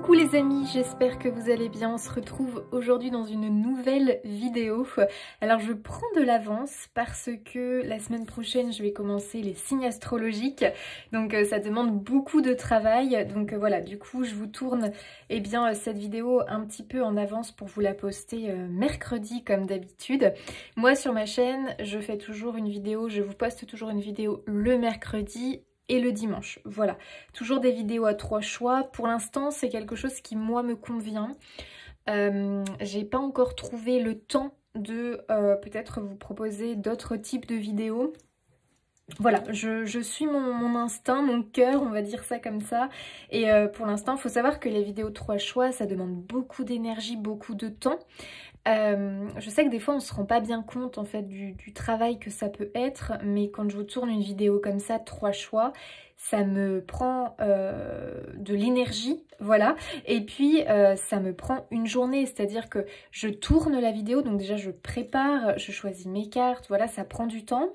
Coucou les amis, j'espère que vous allez bien. On se retrouve aujourd'hui dans une nouvelle vidéo. Alors je prends de l'avance parce que la semaine prochaine je vais commencer les signes astrologiques. Donc ça demande beaucoup de travail. Donc voilà, du coup je vous tourne cette vidéo un petit peu en avance pour vous la poster mercredi comme d'habitude. Moi sur ma chaîne, je fais toujours une vidéo, je vous poste toujours une vidéo le mercredi et le dimanche. Voilà, toujours des vidéos à 3 choix. Pour l'instant, c'est quelque chose qui, moi, me convient. J'ai pas encore trouvé le temps de peut-être vous proposer d'autres types de vidéos. Voilà, je suis mon instinct, mon cœur, on va dire ça comme ça. Et pour l'instant, il faut savoir que les vidéos 3 choix, ça demande beaucoup d'énergie, beaucoup de temps. Je sais que des fois on se rend pas bien compte en fait du travail que ça peut être, mais quand je vous tourne une vidéo comme ça, 3 choix, ça me prend de l'énergie, voilà, et puis ça me prend une journée, c'est-à-dire que je tourne la vidéo, donc déjà je prépare, je choisis mes cartes, voilà, ça prend du temps.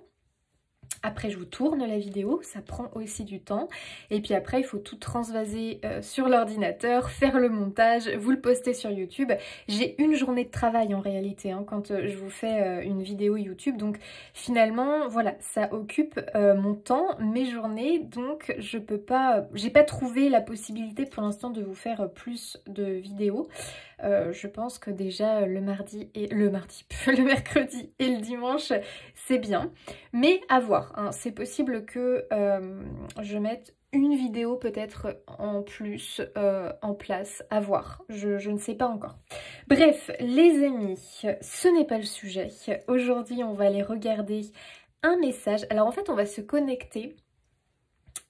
Après, je vous tourne la vidéo, ça prend aussi du temps. Et puis après, il faut tout transvaser sur l'ordinateur, faire le montage, vous le poster sur YouTube. J'ai une journée de travail en réalité quand je vous fais une vidéo YouTube. Donc finalement, voilà, ça occupe mon temps, mes journées. Donc je peux pas, j'ai pas trouvé la possibilité pour l'instant de vous faire plus de vidéos. Je pense que déjà le mercredi et le dimanche, c'est bien. Mais à voir, hein. C'est possible que je mette une vidéo peut-être en plus en place, à voir. Je ne sais pas encore. Bref, les amis, ce n'est pas le sujet. Aujourd'hui, on va aller regarder un message. Alors en fait, on va se connecter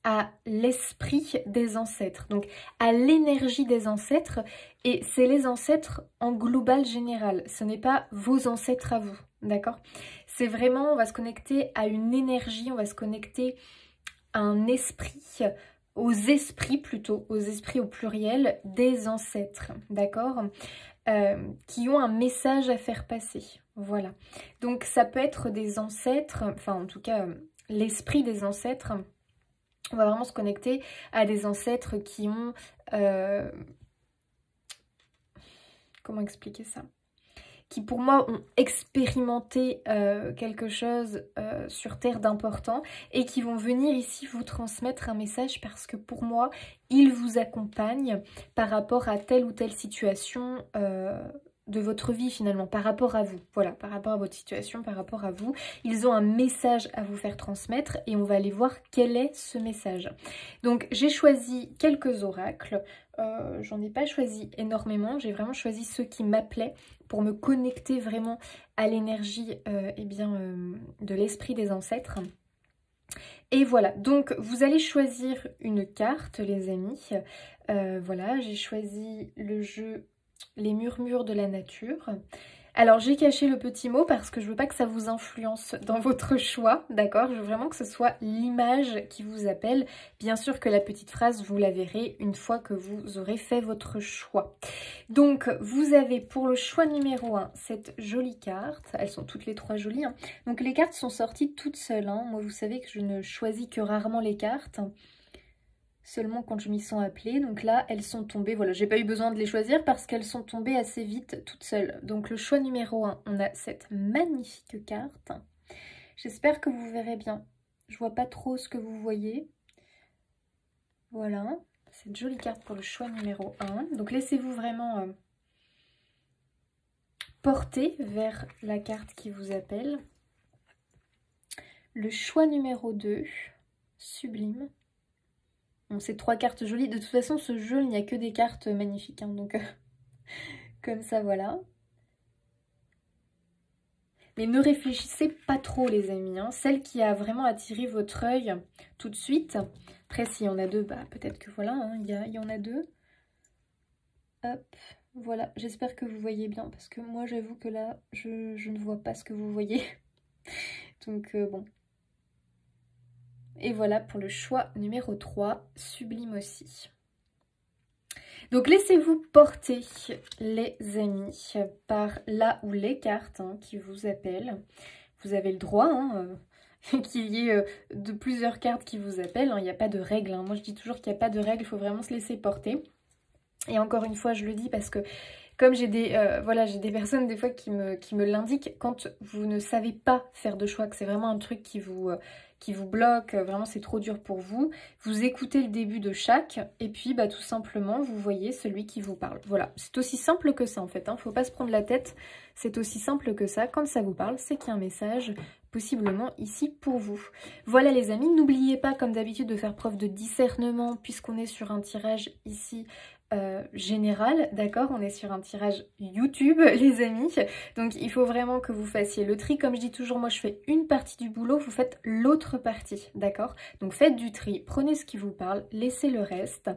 à l'esprit des ancêtres, donc à l'énergie des ancêtres, et c'est les ancêtres en global général, ce n'est pas vos ancêtres à vous, d'accord? C'est vraiment, on va se connecter à une énergie, on va se connecter à un esprit, aux esprits plutôt, aux esprits au pluriel des ancêtres, d'accord? Qui ont un message à faire passer, voilà. Donc ça peut être des ancêtres, enfin en tout cas l'esprit des ancêtres. On va vraiment se connecter à des ancêtres qui ont... comment expliquer ça? Qui pour moi ont expérimenté quelque chose sur Terre d'important et qui vont venir ici vous transmettre un message parce que pour moi, ils vous accompagnent par rapport à telle ou telle situation de votre vie finalement, par rapport à vous, voilà, par rapport à votre situation, par rapport à vous. Ils ont un message à vous faire transmettre et on va aller voir quel est ce message. Donc j'ai choisi quelques oracles, j'en ai pas choisi énormément, j'ai vraiment choisi ceux qui m'appelaient pour me connecter vraiment à l'énergie de l'esprit des ancêtres. Et voilà, donc vous allez choisir une carte les amis. Voilà, j'ai choisi le jeu Les murmures de la nature. Alors j'ai caché le petit mot parce que je veux pas que ça vous influence dans votre choix, d'accord? Je veux vraiment que ce soit l'image qui vous appelle. Bien sûr que la petite phrase, vous la verrez une fois que vous aurez fait votre choix. Donc vous avez pour le choix numéro 1 cette jolie carte. Elles sont toutes les 3 jolies, hein. Donc les cartes sont sorties toutes seules, hein. Moi vous savez que je ne choisis que rarement les cartes. Seulement quand je m'y sens appelée, donc là elles sont tombées, voilà, j'ai pas eu besoin de les choisir parce qu'elles sont tombées assez vite toutes seules. Donc le choix numéro 1, on a cette magnifique carte. J'espère que vous verrez bien, je vois pas trop ce que vous voyez. Voilà, cette jolie carte pour le choix numéro 1. Donc laissez-vous vraiment porter vers la carte qui vous appelle. Le choix numéro 2, sublime. Bon, c'est 3 cartes jolies. De toute façon, ce jeu, il n'y a que des cartes magnifiques. Hein, donc, comme ça, voilà. Mais ne réfléchissez pas trop, les amis. Hein. Celle qui a vraiment attiré votre œil tout de suite. Après, s'il y en a 2, bah, peut-être que voilà, hein, il y en a 2. Hop, voilà. J'espère que vous voyez bien. Parce que moi, j'avoue que là, je ne vois pas ce que vous voyez. Donc, bon. Et voilà pour le choix numéro 3, sublime aussi. Donc laissez-vous porter les amis par là ou les cartes qui vous appellent. Vous avez le droit qu'il y ait de plusieurs cartes qui vous appellent. Il n'y a pas de règle. Moi je dis toujours qu'il n'y a pas de règle, il faut vraiment se laisser porter. Et encore une fois, je le dis parce que comme j'ai voilà, j'ai des personnes des fois qui me l'indiquent, quand vous ne savez pas faire de choix, que c'est vraiment un truc qui vous bloque, vraiment c'est trop dur pour vous, vous écoutez le début de chaque et puis bah, tout simplement vous voyez celui qui vous parle. Voilà, c'est aussi simple que ça en fait, hein. Faut pas se prendre la tête, c'est aussi simple que ça. Quand ça vous parle, c'est qu'il y a un message possiblement ici pour vous. Voilà les amis, n'oubliez pas comme d'habitude de faire preuve de discernement puisqu'on est sur un tirage ici général, d'accord? On est sur un tirage YouTube, les amis. Donc, il faut vraiment que vous fassiez le tri. Comme je dis toujours, moi, je fais une partie du boulot, vous faites l'autre partie, d'accord? Donc, faites du tri, prenez ce qui vous parle, laissez le reste.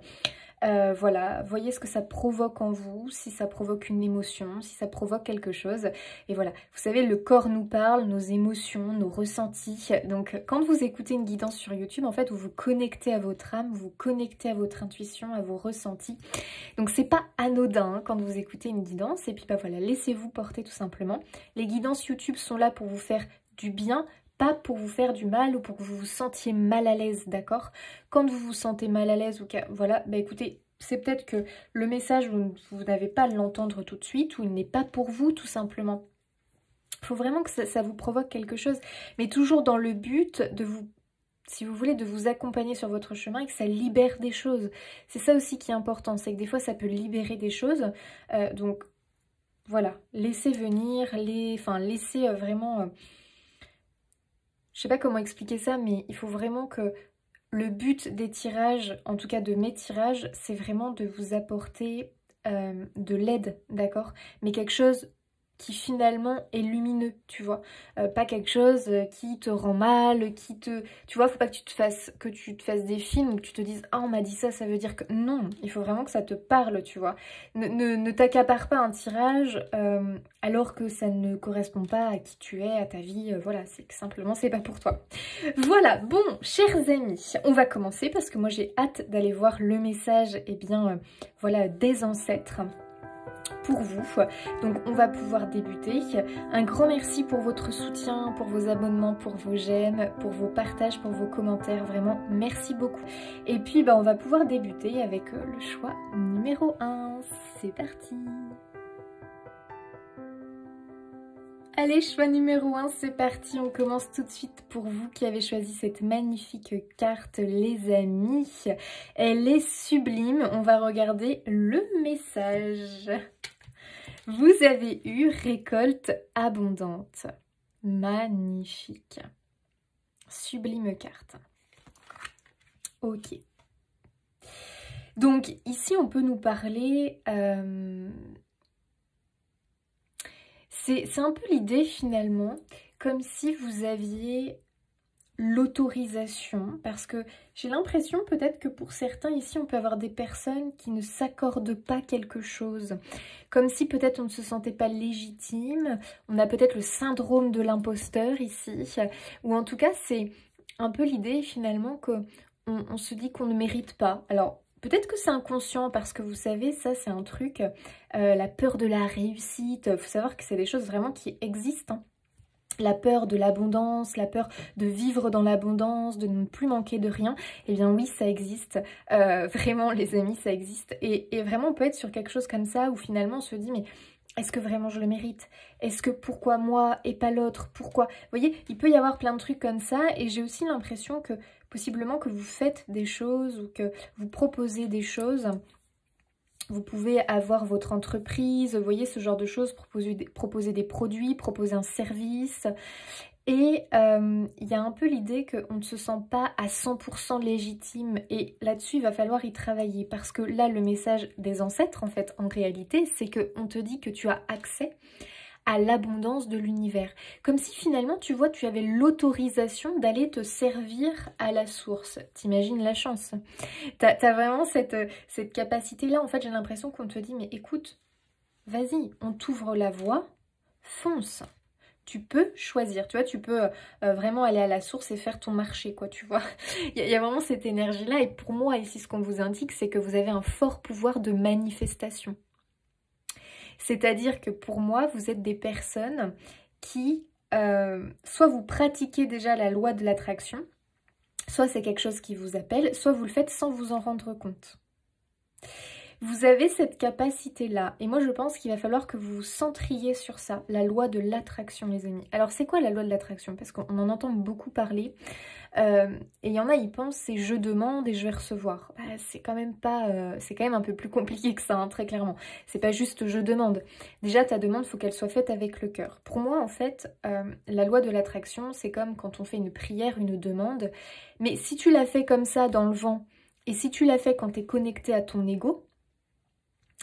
Voilà, voyez ce que ça provoque en vous, si ça provoque une émotion, si ça provoque quelque chose. Et voilà, vous savez, le corps nous parle, nos émotions, nos ressentis. Donc, quand vous écoutez une guidance sur YouTube, en fait, vous vous connectez à votre âme, vous vous connectez à votre intuition, à vos ressentis. Donc, c'est pas anodin hein, quand vous écoutez une guidance. Et puis, bah voilà, laissez-vous porter tout simplement. Les guidances YouTube sont là pour vous faire du bien, pas pour vous faire du mal ou pour que vous vous sentiez mal à l'aise, d'accord? Quand vous vous sentez mal à l'aise ou que, voilà, bah écoutez, c'est peut-être que le message, vous n'avez pas à l'entendre tout de suite ou il n'est pas pour vous tout simplement. Il faut vraiment que ça vous provoque quelque chose, mais toujours dans le but de vous, si vous voulez, de vous accompagner sur votre chemin et que ça libère des choses. C'est ça aussi qui est important, c'est que des fois ça peut libérer des choses, donc voilà, laissez venir, laissez vraiment... je sais pas comment expliquer ça, mais il faut vraiment que le but des tirages, en tout cas de mes tirages, c'est vraiment de vous apporter de l'aide, d'accord? Mais quelque chose qui finalement est lumineux, tu vois. Pas quelque chose qui te rend mal, qui te... Tu vois, faut pas que tu te fasses des films où tu te dises « Ah, on m'a dit ça, ça veut dire que... » Non, il faut vraiment que ça te parle, tu vois. Ne t'accapare pas un tirage alors que ça ne correspond pas à qui tu es, à ta vie. Voilà, c'est que simplement, c'est pas pour toi. Voilà, bon, chers amis, on va commencer parce que moi, j'ai hâte d'aller voir le message, eh bien, voilà, des ancêtres pour vous. Donc on va pouvoir débuter. Un grand merci pour votre soutien, pour vos abonnements, pour vos j'aime, pour vos partages, pour vos commentaires. Vraiment, merci beaucoup. Et puis bah, on va pouvoir débuter avec le choix numéro 1. C'est parti. Allez, choix numéro 1, c'est parti. On commence tout de suite pour vous qui avez choisi cette magnifique carte, les amis. Elle est sublime. On va regarder le message. Vous avez eu récolte abondante. Magnifique. Sublime carte. Ok. Donc ici on peut nous parler... c'est un peu l'idée finalement, comme si vous aviez l'autorisation, parce que j'ai l'impression peut-être que pour certains ici on peut avoir des personnes qui ne s'accordent pas quelque chose, comme si peut-être on ne se sentait pas légitime, on a peut-être le syndrome de l'imposteur ici, ou en tout cas c'est un peu l'idée finalement que on se dit qu'on ne mérite pas. Alors peut-être que c'est inconscient parce que vous savez, ça c'est un truc, la peur de la réussite, il faut savoir que c'est des choses vraiment qui existent, hein. La peur de l'abondance, la peur de vivre dans l'abondance, de ne plus manquer de rien, eh bien oui, ça existe. Vraiment, les amis, ça existe. Et vraiment, on peut être sur quelque chose comme ça où finalement on se dit, mais est-ce que vraiment je le mérite? Est-ce que pourquoi moi et pas l'autre? Pourquoi? Vous voyez, il peut y avoir plein de trucs comme ça et j'ai aussi l'impression que possiblement que vous faites des choses ou que vous proposez des choses. Vous pouvez avoir votre entreprise, vous voyez, ce genre de choses, proposer des produits, proposer un service. Et il y a un peu l'idée qu'on ne se sent pas à 100% légitime. Et là-dessus, il va falloir y travailler. Parce que là, le message des ancêtres, en fait, en réalité, c'est qu'on te dit que tu as accès à l'abondance de l'univers. Comme si finalement, tu vois, tu avais l'autorisation d'aller te servir à la source. T'imagines la chance. T'as vraiment cette capacité-là. En fait, j'ai l'impression qu'on te dit, mais écoute, vas-y, on t'ouvre la voie, fonce. Tu peux choisir, tu vois, tu peux vraiment aller à la source et faire ton marché, quoi, tu vois. Il y a vraiment cette énergie-là. Et pour moi, ici, ce qu'on vous indique, c'est que vous avez un fort pouvoir de manifestation. C'est-à-dire que pour moi, vous êtes des personnes qui, soit vous pratiquez déjà la loi de l'attraction, soit c'est quelque chose qui vous appelle, soit vous le faites sans vous en rendre compte. Vous avez cette capacité-là. Et moi, je pense qu'il va falloir que vous vous centriez sur ça. La loi de l'attraction, les amis. Alors, c'est quoi la loi de l'attraction? Parce qu'on en entend beaucoup parler. Et il y en a, ils pensent, c'est je demande et je vais recevoir. Bah, c'est quand même pas... c'est quand même un peu plus compliqué que ça, hein, très clairement. C'est pas juste je demande. Déjà, ta demande, il faut qu'elle soit faite avec le cœur. Pour moi, en fait, la loi de l'attraction, c'est comme quand on fait une prière, une demande. Mais si tu l'as fait comme ça, dans le vent, et si tu l'as fait quand tu es connecté à ton ego,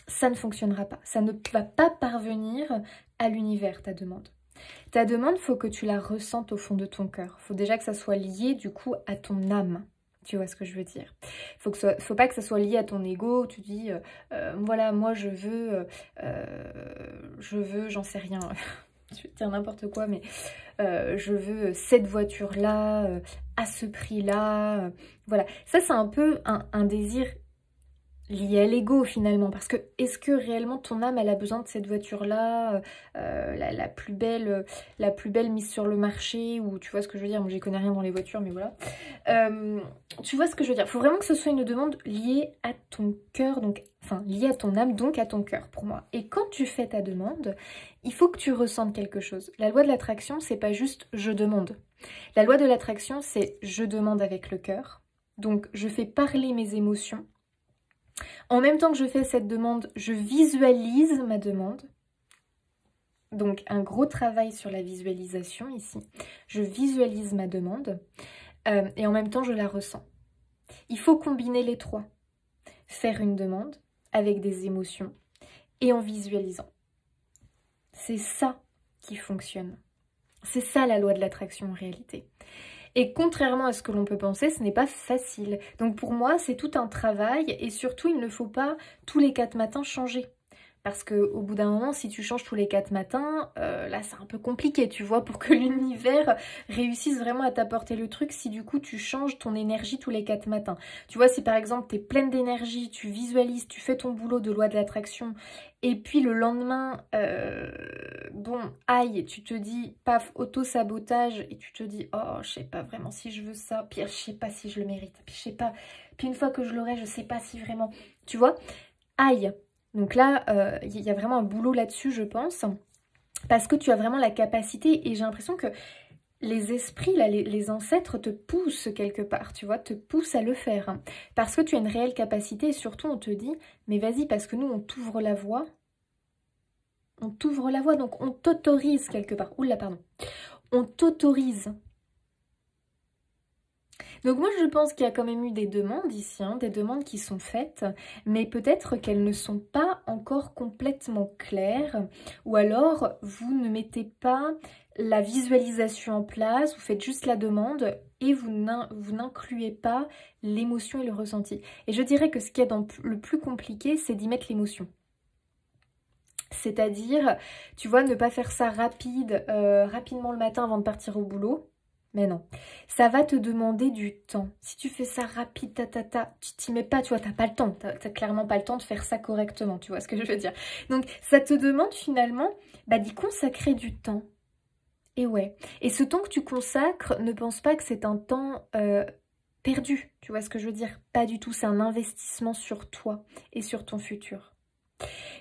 ça ne fonctionnera pas. Ça ne va pas parvenir à l'univers, ta demande. Ta demande, il faut que tu la ressentes au fond de ton cœur. Il faut déjà que ça soit lié, du coup, à ton âme. Tu vois ce que je veux dire? Faut pas que ça soit lié à ton ego. Tu dis, voilà, moi, je veux, j'en sais rien. Je vais te dire n'importe quoi, mais je veux cette voiture-là, à ce prix-là. Voilà. Ça, c'est un peu un désir lié à l'ego finalement, parce que est-ce que réellement ton âme elle a besoin de cette voiture-là, la plus belle mise sur le marché, ou tu vois ce que je veux dire, moi j'y connais rien dans les voitures, mais voilà. Tu vois ce que je veux dire, il faut vraiment que ce soit une demande liée à ton cœur, donc, enfin liée à ton âme, donc à ton cœur pour moi. Et quand tu fais ta demande, il faut que tu ressentes quelque chose. La loi de l'attraction, c'est pas juste je demande. La loi de l'attraction, c'est je demande avec le cœur, donc je fais parler mes émotions. En même temps que je fais cette demande, je visualise ma demande. Donc un gros travail sur la visualisation ici. Je visualise ma demande et en même temps je la ressens. Il faut combiner les trois. Faire une demande avec des émotions et en visualisant. C'est ça qui fonctionne. C'est ça la loi de l'attraction en réalité. Et contrairement à ce que l'on peut penser, ce n'est pas facile. Donc pour moi, c'est tout un travail et surtout, il ne faut pas tous les 4 matins changer. Parce qu'au bout d'un moment, si tu changes tous les 4 matins, là c'est un peu compliqué, tu vois, pour que l'univers réussisse vraiment à t'apporter le truc si du coup tu changes ton énergie tous les 4 matins. Tu vois, si par exemple tu es pleine d'énergie, tu visualises, tu fais ton boulot de loi de l'attraction, et puis le lendemain, bon, aïe, tu te dis, paf, auto-sabotage, et tu te dis, oh, je sais pas vraiment si je veux ça, puis je sais pas si je le mérite, puis je sais pas, puis une fois que je l'aurai, je sais pas si vraiment, tu vois, aïe. Donc là, il y a vraiment un boulot là-dessus, je pense, parce que tu as vraiment la capacité, et j'ai l'impression que les esprits, là, les ancêtres te poussent quelque part, tu vois, te poussent à le faire, hein, parce que tu as une réelle capacité, et surtout on te dit, mais vas-y, parce que nous, on t'ouvre la voie, donc on t'autorise quelque part, oula, pardon, on t'autorise. Donc moi je pense qu'il y a quand même eu des demandes ici, hein, des demandes qui sont faites, mais peut-être qu'elles ne sont pas encore complètement claires, ou alors vous ne mettez pas la visualisation en place, vous faites juste la demande et vous n'incluez pas l'émotion et le ressenti. Et je dirais que ce qui est le plus compliqué, c'est d'y mettre l'émotion. C'est-à-dire, tu vois, ne pas faire ça rapidement le matin avant de partir au boulot. Mais non, ça va te demander du temps. Si tu fais ça rapide, tu t'y mets pas, tu vois, t'as pas le temps. T'as clairement pas le temps de faire ça correctement, tu vois ce que je veux dire. Donc, ça te demande finalement d'y consacrer du temps. Et ouais, et ce temps que tu consacres, ne pense pas que c'est un temps perdu, tu vois ce que je veux dire. Pas du tout, c'est un investissement sur toi et sur ton futur.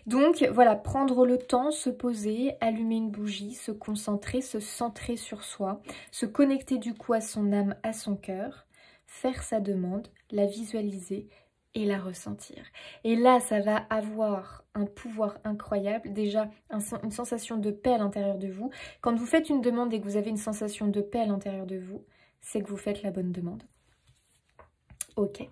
Donc voilà, prendre le temps, se poser, allumer une bougie, se concentrer, se centrer sur soi, se connecter du coup à son âme, à son cœur, faire sa demande, la visualiser et la ressentir. Et là, ça va avoir un pouvoir incroyable, déjà une sensation de paix à l'intérieur de vous. Quand vous faites une demande et que vous avez une sensation de paix à l'intérieur de vous, c'est que vous faites la bonne demande. Ok.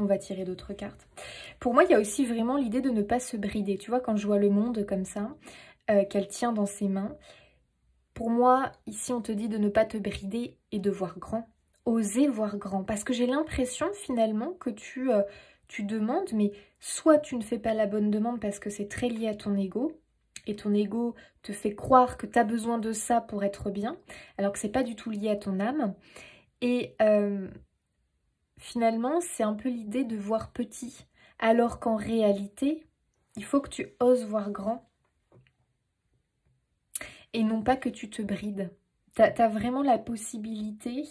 On va tirer d'autres cartes. Pour moi, il y a aussi vraiment l'idée de ne pas se brider. Tu vois, quand je vois le monde comme ça, qu'elle tient dans ses mains, pour moi, ici, on te dit de ne pas te brider et de voir grand. Oser voir grand. Parce que j'ai l'impression, finalement, que tu demandes, mais soit tu ne fais pas la bonne demande parce que c'est très lié à ton ego, et ton ego te fait croire que tu as besoin de ça pour être bien, alors que c'est pas du tout lié à ton âme. Et finalement, c'est un peu l'idée de voir petit, alors qu'en réalité, il faut que tu oses voir grand et non pas que tu te brides. Tu as vraiment la possibilité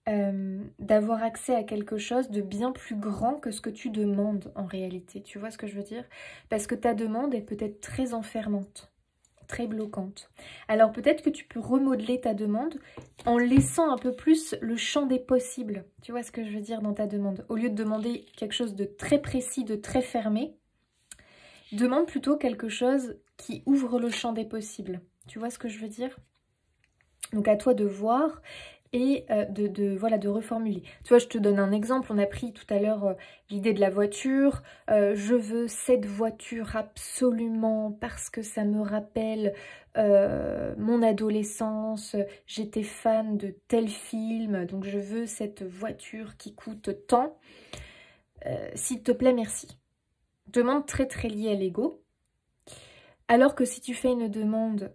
d'avoir accès à quelque chose de bien plus grand que ce que tu demandes en réalité. Tu vois ce que je veux dire? Parce que ta demande est peut-être très enfermante, très bloquante. Alors peut-être que tu peux remodeler ta demande en laissant un peu plus le champ des possibles. Tu vois ce que je veux dire dans ta demande? Au lieu de demander quelque chose de très précis, de très fermé, demande plutôt quelque chose qui ouvre le champ des possibles. Tu vois ce que je veux dire? Donc à toi de voir et voilà, de reformuler. Tu vois, je te donne un exemple. On a pris tout à l'heure l'idée de la voiture. Je veux cette voiture absolument parce que ça me rappelle mon adolescence. J'étais fan de tel film, donc je veux cette voiture qui coûte tant. S'il te plaît, merci. Demande très très liée à l'ego. Alors que si tu fais une demande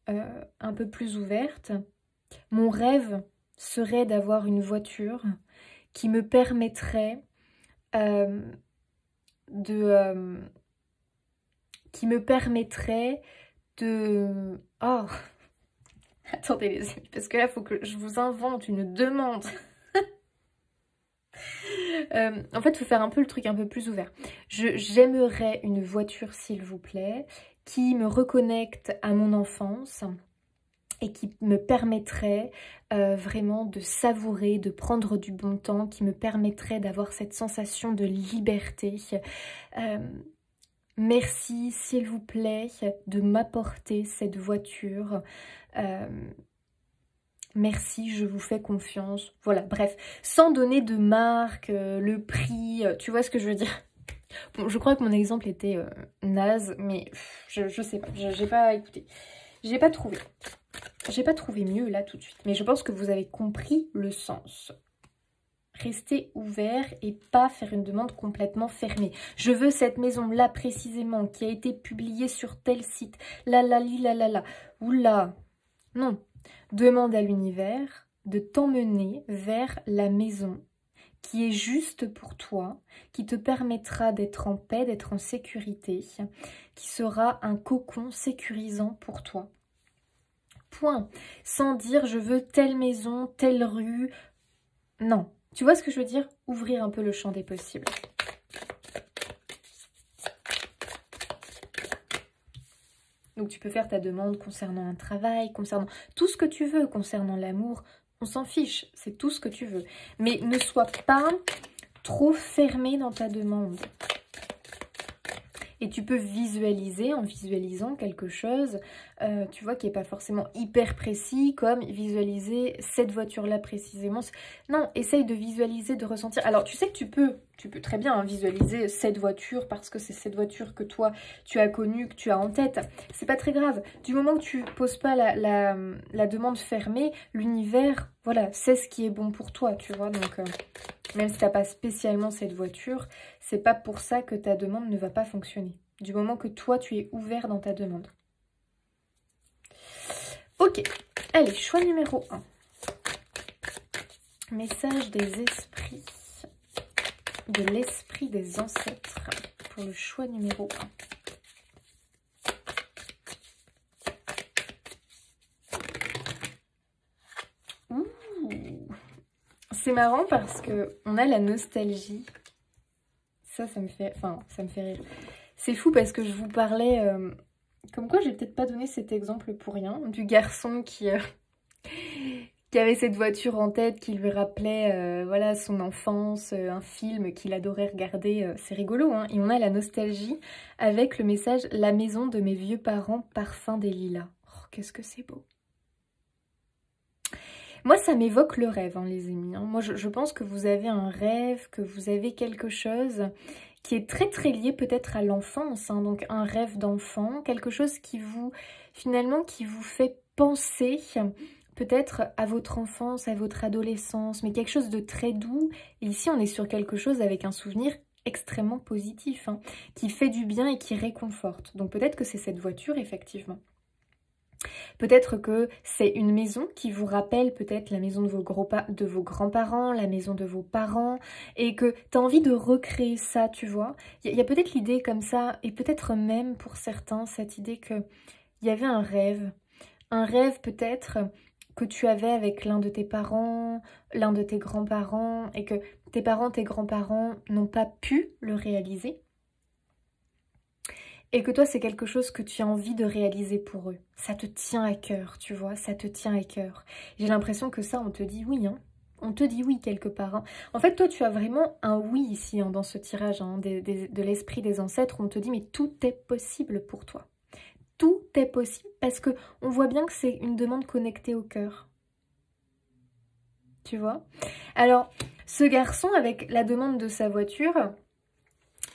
un peu plus ouverte, mon rêve serait d'avoir une voiture qui me permettrait de... Oh, attendez les amis, parce que là, il faut que je vous invente une demande. En fait, il faut faire un peu le truc un peu plus ouvert. J'aimerais une voiture, s'il vous plaît, qui me reconnecte à mon enfance et qui me permettrait vraiment de savourer, de prendre du bon temps, qui me permettrait d'avoir cette sensation de liberté. Merci, s'il vous plaît, de m'apporter cette voiture. Merci, je vous fais confiance. Voilà, bref, sans donner de marque, le prix, tu vois ce que je veux dire? Bon, je crois que mon exemple était naze, mais je sais pas, j'ai pas écouté. J'ai pas trouvé. J'ai pas trouvé mieux là tout de suite. Mais je pense que vous avez compris le sens. Rester ouvert et pas faire une demande complètement fermée. Je veux cette maison-là précisément qui a été publiée sur tel site. La la li la la la. Oula. Non. Demande à l'univers de t'emmener vers la maison qui est juste pour toi, qui te permettra d'être en paix, d'être en sécurité, qui sera un cocon sécurisant pour toi. Point. Sans dire je veux telle maison, telle rue. Non. Tu vois ce que je veux dire? Ouvrir un peu le champ des possibles. Donc tu peux faire ta demande concernant un travail, concernant tout ce que tu veux, concernant l'amour. On s'en fiche, c'est tout ce que tu veux. Mais ne sois pas trop fermé dans ta demande. Et tu peux visualiser, en visualisant quelque chose, tu vois, qui n'est pas forcément hyper précis, comme visualiser cette voiture-là précisément. Non, essaye de visualiser, de ressentir. Alors, tu sais que tu peux très bien hein, visualiser cette voiture parce que c'est cette voiture que toi, tu as connue, que tu as en tête. C'est pas très grave. Du moment que tu poses pas la demande fermée, l'univers, voilà, c'est ce qui est bon pour toi, tu vois. Donc, même si tu n'as pas spécialement cette voiture, c'est pas pour ça que ta demande ne va pas fonctionner. Du moment que toi, tu es ouvert dans ta demande. Ok, allez, choix numéro 1. Message des esprits, de l'esprit des ancêtres pour le choix numéro 1. Ouh, c'est marrant parce que on a la nostalgie. Ça me fait rire. C'est fou parce que je vous parlais, comme quoi j'ai peut-être pas donné cet exemple pour rien, du garçon qui avait cette voiture en tête qui lui rappelait voilà, son enfance, un film qu'il adorait regarder. C'est rigolo, hein. Et on a la nostalgie avec le message « La maison de mes vieux parents, parfum des lilas ». Oh, qu'est-ce que c'est beau. Moi, ça m'évoque le rêve, hein, les amis. Hein. Moi, je pense que vous avez un rêve, que vous avez quelque chose qui est très très lié peut-être à l'enfance. Hein. Donc, un rêve d'enfant, quelque chose qui vous, finalement, qui vous fait penser peut-être à votre enfance, à votre adolescence, mais quelque chose de très doux. Et ici, on est sur quelque chose avec un souvenir extrêmement positif, hein, qui fait du bien et qui réconforte. Donc, peut-être que c'est cette voiture, effectivement. Peut-être que c'est une maison qui vous rappelle peut-être la maison de vos grands-parents, la maison de vos parents, et que tu as envie de recréer ça, tu vois. Il y a peut-être l'idée comme ça, et peut-être même pour certains, cette idée qu'il y avait un rêve peut-être que tu avais avec l'un de tes parents, l'un de tes grands-parents, et que tes parents, tes grands-parents n'ont pas pu le réaliser. Et que toi, c'est quelque chose que tu as envie de réaliser pour eux. Ça te tient à cœur, tu vois, ça te tient à cœur. J'ai l'impression que ça, on te dit oui, hein. On te dit oui quelque part. Hein. En fait, toi, tu as vraiment un oui ici, hein, dans ce tirage, hein, de l'esprit des ancêtres. On te dit, mais tout est possible pour toi. Tout est possible parce que on voit bien que c'est une demande connectée au cœur. Tu vois? Alors, ce garçon, avec la demande de sa voiture,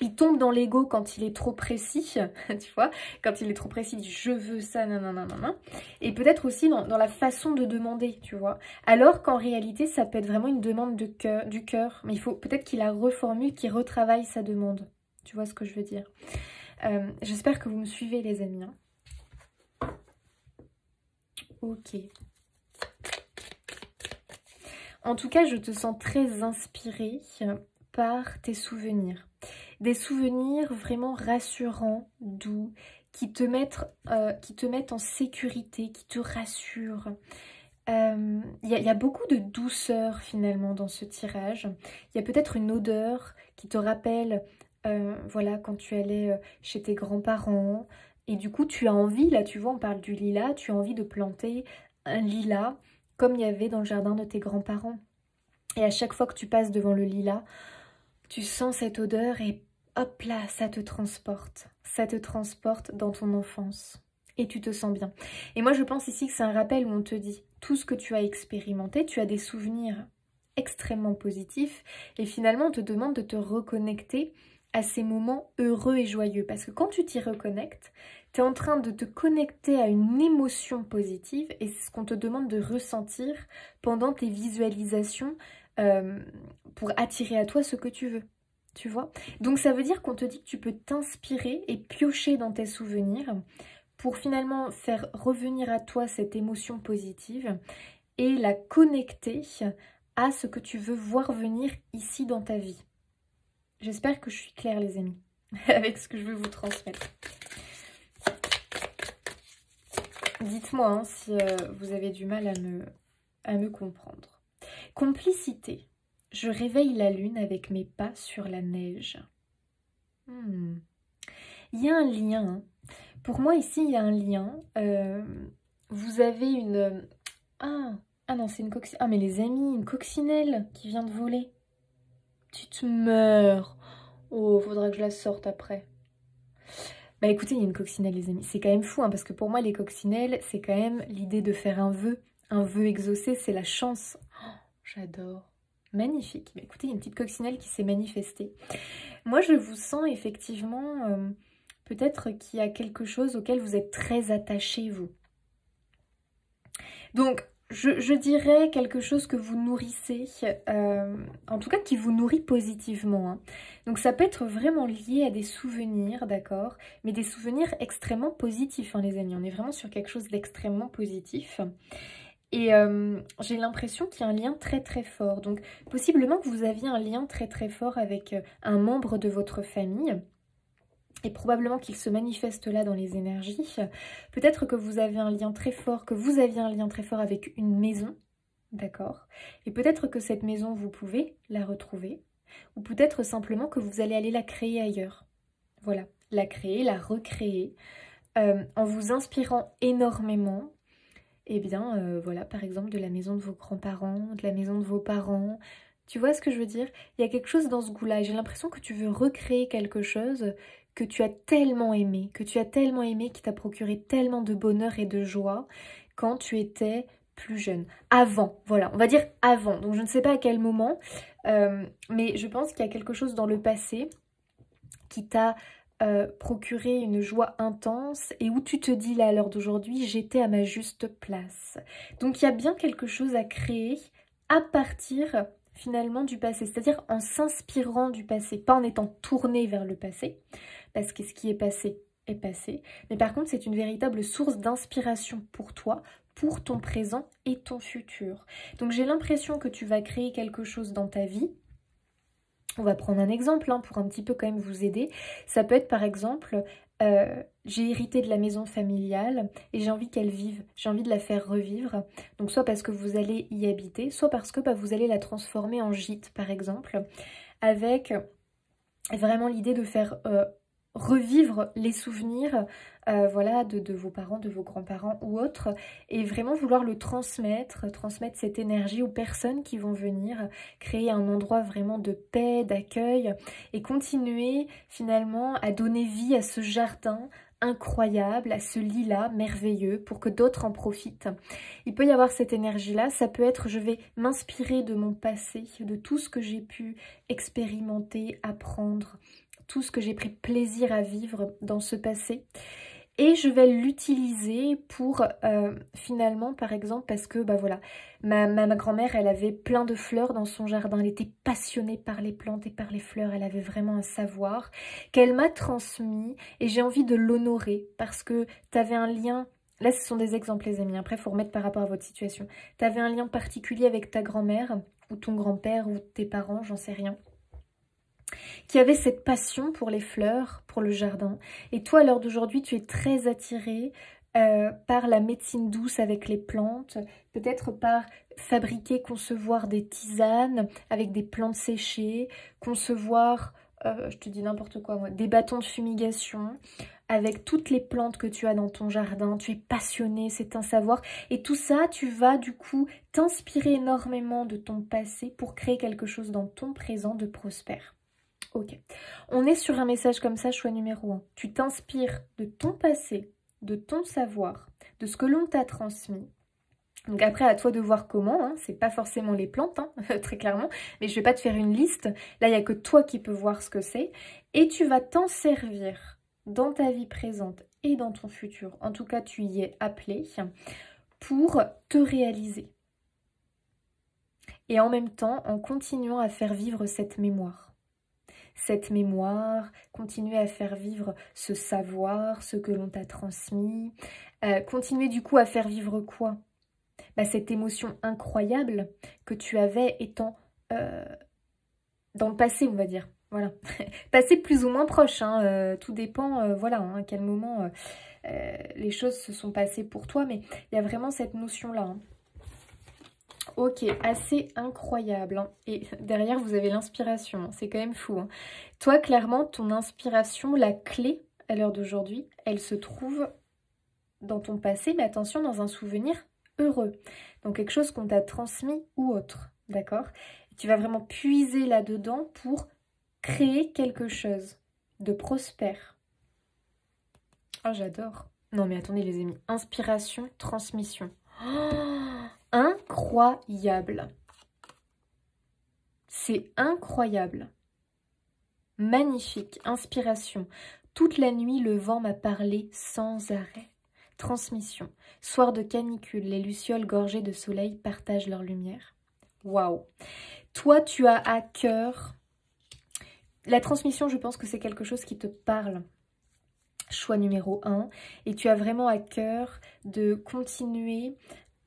il tombe dans l'ego quand il est trop précis, tu vois, quand il est trop précis, il dit je veux ça, nanana, et peut-être aussi dans la façon de demander, tu vois, alors qu'en réalité, ça peut être vraiment une demande du cœur, mais il faut peut-être qu'il la reformule, qu'il retravaille sa demande, tu vois ce que je veux dire. J'espère que vous me suivez les amis. Hein. Ok. En tout cas, je te sens très inspirée par tes souvenirs. Des souvenirs vraiment rassurants, doux, qui te mettent en sécurité, qui te rassurent. Il y a beaucoup de douceur finalement dans ce tirage. Il y a peut-être une odeur qui te rappelle, voilà, quand tu allais chez tes grands-parents. Et du coup, tu as envie, là tu vois, on parle du lilas, tu as envie de planter un lilas comme il y avait dans le jardin de tes grands-parents. Et à chaque fois que tu passes devant le lilas, tu sens cette odeur et hop là, ça te transporte. Ça te transporte dans ton enfance. Et tu te sens bien. Et moi, je pense ici que c'est un rappel où on te dit tout ce que tu as expérimenté, tu as des souvenirs extrêmement positifs. Et finalement, on te demande de te reconnecter à ces moments heureux et joyeux. Parce que quand tu t'y reconnectes, tu es en train de te connecter à une émotion positive. Et c'est ce qu'on te demande de ressentir pendant tes visualisations pour attirer à toi ce que tu veux, tu vois. Donc ça veut dire qu'on te dit que tu peux t'inspirer et piocher dans tes souvenirs pour finalement faire revenir à toi cette émotion positive et la connecter à ce que tu veux voir venir ici dans ta vie. J'espère que je suis claire les amis, avec ce que je veux vous transmettre. Dites-moi hein, si vous avez du mal à me comprendre. Complicité. Je réveille la lune avec mes pas sur la neige. Il y a un lien. Hein. Pour moi, ici, il y a un lien. Vous avez une... Ah non, c'est une coccinelle. Ah, mais les amis, une coccinelle qui vient de voler. Tu te meurs. Oh, faudra que je la sorte après. Bah écoutez, il y a une coccinelle, les amis. C'est quand même fou, hein, parce que pour moi, les coccinelles, c'est quand même l'idée de faire un vœu. Un vœu exaucé, c'est la chance. Oh, j'adore. Magnifique. Mais écoutez, il y a une petite coccinelle qui s'est manifestée. Moi, je vous sens effectivement, peut-être qu'il y a quelque chose auquel vous êtes très attaché, vous. Donc, je dirais quelque chose que vous nourrissez, en tout cas qui vous nourrit positivement. Hein. Donc, ça peut être vraiment lié à des souvenirs, d'accord? Mais des souvenirs extrêmement positifs, hein, les amis. On est vraiment sur quelque chose d'extrêmement positif. Et j'ai l'impression qu'il y a un lien très très fort. Donc possiblement que vous aviez un lien très très fort avec un membre de votre famille. Et probablement qu'il se manifeste là dans les énergies. Peut-être que vous avez un lien très fort, avec une maison. D'accord? Et peut-être que cette maison, vous pouvez la retrouver. Ou peut-être simplement que vous allez aller la créer ailleurs. Voilà. La créer, la recréer. En vous inspirant énormément. Eh bien, voilà, par exemple, de la maison de vos grands-parents, de la maison de vos parents. Tu vois ce que je veux dire? Il y a quelque chose dans ce goût-là. J'ai l'impression que tu veux recréer quelque chose que tu as tellement aimé, qui t'a procuré tellement de bonheur et de joie quand tu étais plus jeune. Avant, voilà, on va dire avant. Donc, je ne sais pas à quel moment, mais je pense qu'il y a quelque chose dans le passé qui t'a procurer une joie intense et où tu te dis là à l'heure d'aujourd'hui j'étais à ma juste place. Donc il y a bien quelque chose à créer à partir finalement du passé, c'est-à-dire en s'inspirant du passé, pas en étant tourné vers le passé, parce que ce qui est passé, mais par contre c'est une véritable source d'inspiration pour toi, pour ton présent et ton futur. Donc j'ai l'impression que tu vas créer quelque chose dans ta vie On va prendre un exemple hein, pour un petit peu quand même vous aider. Ça peut être par exemple, j'ai hérité de la maison familiale et j'ai envie qu'elle vive, j'ai envie de la faire revivre. Donc soit parce que vous allez y habiter, soit parce que vous allez la transformer en gîte par exemple, avec vraiment l'idée de faire revivre les souvenirs voilà, de vos parents, de vos grands-parents ou autres, et vraiment vouloir le transmettre cette énergie aux personnes qui vont venir, créer un endroit vraiment de paix, d'accueil, et continuer finalement à donner vie à ce jardin incroyable, à ce lilas merveilleux, pour que d'autres en profitent. Il peut y avoir cette énergie-là, ça peut être je vais m'inspirer de mon passé, de tout ce que j'ai pu expérimenter, apprendre, tout ce que j'ai pris plaisir à vivre dans ce passé. Et je vais l'utiliser pour finalement, par exemple, parce que voilà, ma grand-mère, elle avait plein de fleurs dans son jardin. Elle était passionnée par les plantes et par les fleurs. Elle avait vraiment un savoir qu'elle m'a transmis et j'ai envie de l'honorer parce que tu avais un lien. Là, ce sont des exemples, les amis. Après, il faut remettre par rapport à votre situation. Tu avais un lien particulier avec ta grand-mère ou ton grand-père ou tes parents, j'en sais rien, qui avait cette passion pour les fleurs, pour le jardin. Et toi, à l'heure d'aujourd'hui, tu es très attiré par la médecine douce avec les plantes, peut-être par fabriquer, concevoir des tisanes avec des plantes séchées, concevoir, je te dis n'importe quoi moi, des bâtons de fumigation avec toutes les plantes que tu as dans ton jardin. Tu es passionné, c'est un savoir. Et tout ça, tu vas du coup t'inspirer énormément de ton passé pour créer quelque chose dans ton présent de prospère. Ok, on est sur un message comme ça, choix numéro 1. Tu t'inspires de ton passé, de ton savoir, de ce que l'on t'a transmis. Donc après, à toi de voir comment, hein. C'est pas forcément les plantes, hein, très clairement, mais je vais pas te faire une liste. Là, il n'y a que toi qui peux voir ce que c'est. Et tu vas t'en servir dans ta vie présente et dans ton futur. En tout cas, tu y es appelé pour te réaliser. Et en même temps, en continuant à faire vivre cette mémoire. Cette mémoire, continuer à faire vivre ce savoir, ce que l'on t'a transmis, continuer du coup à faire vivre quoi? Cette émotion incroyable que tu avais étant dans le passé, on va dire. Voilà. Passé plus ou moins proche, hein, tout dépend, voilà, hein, à quel moment les choses se sont passées pour toi, mais il y a vraiment cette notion-là, hein. Ok, assez incroyable. Hein. Et derrière, vous avez l'inspiration. Hein. C'est quand même fou. Hein. Toi, clairement, ton inspiration, la clé à l'heure d'aujourd'hui, elle se trouve dans ton passé, mais attention, dans un souvenir heureux. Donc quelque chose qu'on t'a transmis ou autre. D'accord? Tu vas vraiment puiser là-dedans pour créer quelque chose de prospère. Oh, j'adore. Non, mais attendez, les amis. Inspiration, transmission. Oh, incroyable. C'est incroyable. Magnifique. Inspiration. Toute la nuit, le vent m'a parlé sans arrêt. Transmission. Soir de canicule, les lucioles gorgées de soleil partagent leur lumière. Waouh. Toi, tu as à cœur... La transmission, je pense que c'est quelque chose qui te parle. Choix numéro 1. Et tu as vraiment à cœur de continuer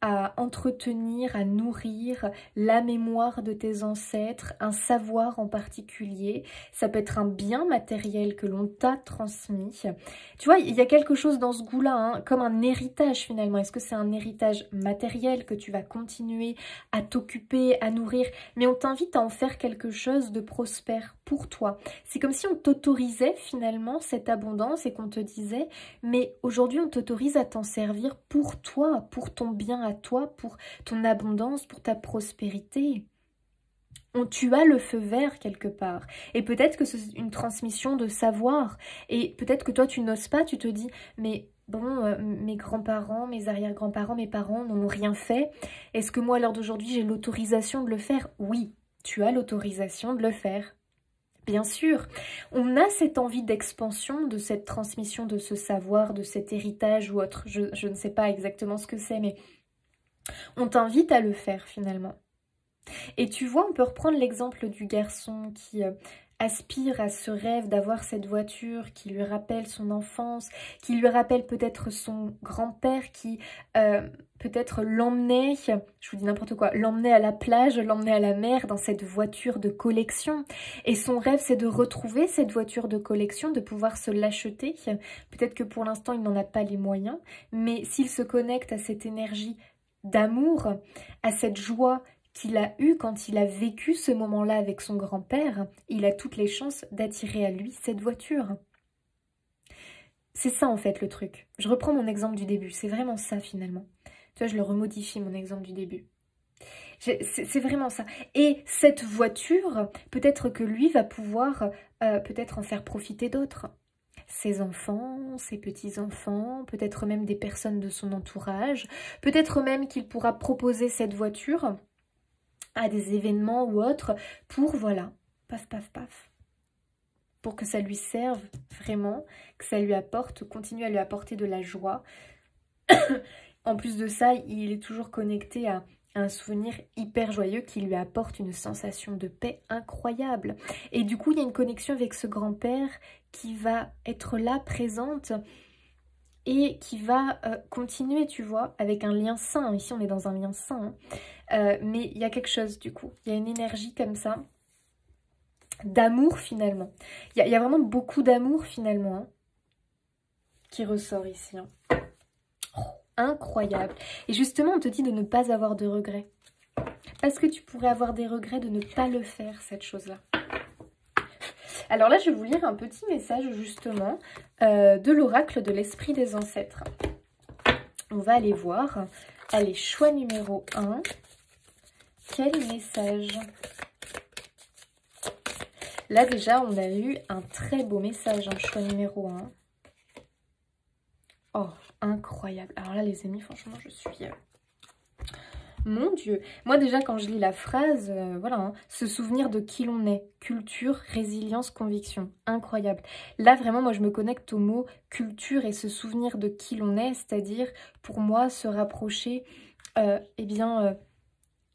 à entretenir, à nourrir la mémoire de tes ancêtres, un savoir en particulier. Ça peut être un bien matériel que l'on t'a transmis. Tu vois, il y a quelque chose dans ce goût-là, hein, comme un héritage finalement. Est-ce que c'est un héritage matériel que tu vas continuer à t'occuper, à nourrir? Mais on t'invite à en faire quelque chose de prospère pour toi. C'est comme si on t'autorisait finalement cette abondance et qu'on te disait, mais aujourd'hui on t'autorise à t'en servir pour toi, pour ton bien à toi, pour ton abondance, pour ta prospérité. Tu as le feu vert quelque part. Et peut-être que c'est une transmission de savoir. Et peut-être que toi, tu n'oses pas, tu te dis, mais bon, mes grands-parents, mes arrière-grands-parents, mes parents n'en ont rien fait. Est-ce que moi, à l'heure d'aujourd'hui, j'ai l'autorisation de le faire? Oui, tu as l'autorisation de le faire. Bien sûr, on a cette envie d'expansion, de cette transmission, de ce savoir, de cet héritage ou autre. Je ne sais pas exactement ce que c'est, mais on t'invite à le faire finalement. Et tu vois, on peut reprendre l'exemple du garçon qui aspire à ce rêve d'avoir cette voiture qui lui rappelle son enfance, qui lui rappelle peut-être son grand-père qui peut-être l'emmenait, je vous dis n'importe quoi, l'emmenait à la plage, l'emmenait à la mer dans cette voiture de collection. Et son rêve, c'est de retrouver cette voiture de collection, de pouvoir se l'acheter. Peut-être que pour l'instant, il n'en a pas les moyens, mais s'il se connecte à cette énergie d'amour, à cette joie qu'il a eue quand il a vécu ce moment-là avec son grand-père, il a toutes les chances d'attirer à lui cette voiture. C'est ça en fait le truc. Je reprends mon exemple du début, c'est vraiment ça finalement. Tu vois, je le remodifie mon exemple du début. C'est vraiment ça. Et cette voiture, peut-être que lui va pouvoir peut-être en faire profiter d'autres. Ses enfants, ses petits-enfants, peut-être même des personnes de son entourage. Peut-être même qu'il pourra proposer cette voiture à des événements ou autres pour, voilà, paf, paf, paf. Pour que ça lui serve vraiment, que ça lui apporte, continue à lui apporter de la joie. En plus de ça, il est toujours connecté à un souvenir hyper joyeux qui lui apporte une sensation de paix incroyable. Et du coup, il y a une connexion avec ce grand-père qui va être là, présente, et qui va continuer, tu vois, avec un lien sain. Ici, on est dans un lien sain. Mais il y a quelque chose, du coup. Il y a une énergie comme ça, d'amour, finalement. Il y a vraiment beaucoup d'amour, finalement, hein, qui ressort ici. Hein. Oh, incroyable. Et justement, on te dit de ne pas avoir de regrets. Parce que tu pourrais avoir des regrets de ne pas le faire, cette chose-là. Alors là, je vais vous lire un petit message, justement, de l'oracle de l'esprit des ancêtres. On va aller voir. Allez, choix numéro 1. Quel message? Là, déjà, on a eu un très beau message, hein, choix numéro 1. Oh, incroyable. Alors là, les amis, franchement, je suis... Mon Dieu. Moi, déjà, quand je lis la phrase, voilà, hein, se souvenir de qui l'on est. Culture, résilience, conviction. Incroyable. Là, vraiment, moi, je me connecte au mot culture et se souvenir de qui l'on est, c'est-à-dire, pour moi, se rapprocher, eh bien,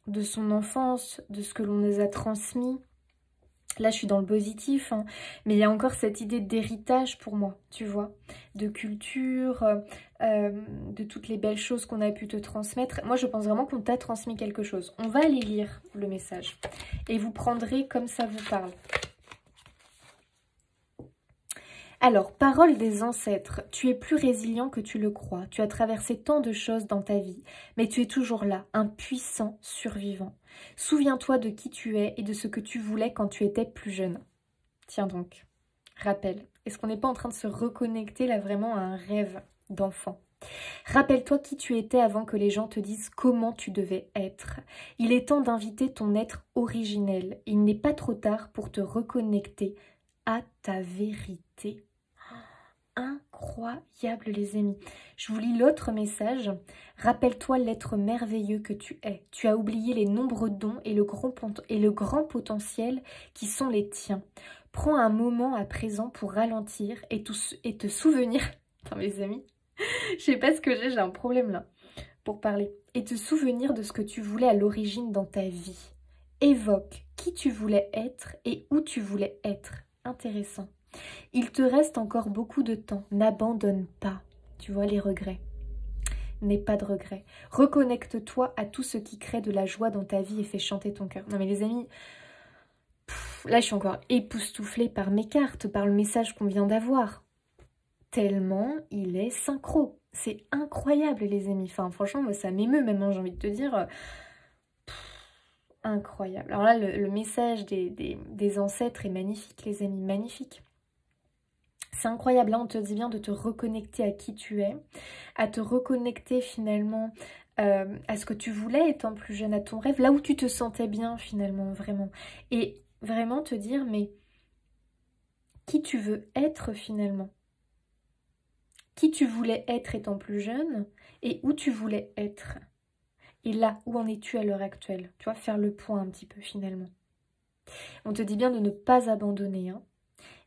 de son enfance, de ce que l'on nous a transmis. Là, je suis dans le positif, hein, mais il y a encore cette idée d'héritage pour moi, tu vois, de culture, de toutes les belles choses qu'on a pu te transmettre. Moi, je pense vraiment qu'on t'a transmis quelque chose. On va aller lire le message et vous prendrez comme ça vous parle. Alors, parole des ancêtres, tu es plus résilient que tu le crois. Tu as traversé tant de choses dans ta vie, mais tu es toujours là, un puissant survivant. Souviens-toi de qui tu es et de ce que tu voulais quand tu étais plus jeune. Tiens donc, rappel. Est-ce qu'on n'est pas en train de se reconnecter là vraiment à un rêve d'enfant? Rappelle-toi qui tu étais avant que les gens te disent comment tu devais être. Il est temps d'inviter ton être originel. Il n'est pas trop tard pour te reconnecter à ta vérité. Incroyable les amis. Je vous lis l'autre message. Rappelle-toi l'être merveilleux que tu es. Tu as oublié les nombreux dons et le grand potentiel qui sont les tiens. Prends un moment à présent pour ralentir et te souvenir... Attends mes amis, je sais pas ce que j'ai un problème là pour parler. Et te souvenir de ce que tu voulais à l'origine dans ta vie. Évoque qui tu voulais être et où tu voulais être. Intéressant. Il te reste encore beaucoup de temps. N'abandonne pas. Tu vois les regrets. N'aie pas de regrets. Reconnecte-toi à tout ce qui crée de la joie dans ta vie et fait chanter ton cœur. Non mais les amis, là je suis encore époustouflée par mes cartes, par le message qu'on vient d'avoir. Tellement il est synchro. C'est incroyable les amis. Enfin franchement moi ça m'émeut même, hein, j'ai envie de te dire. Incroyable. Alors là le message des ancêtres est magnifique les amis, magnifique. C'est incroyable, là on te dit bien de te reconnecter à qui tu es, à te reconnecter finalement à ce que tu voulais étant plus jeune, à ton rêve, là où tu te sentais bien finalement, vraiment. Et vraiment te dire, mais qui tu veux être finalement? Qui tu voulais être étant plus jeune et où tu voulais être? Et là, où en es-tu à l'heure actuelle? Tu vois, faire le point un petit peu finalement. On te dit bien de ne pas abandonner, hein.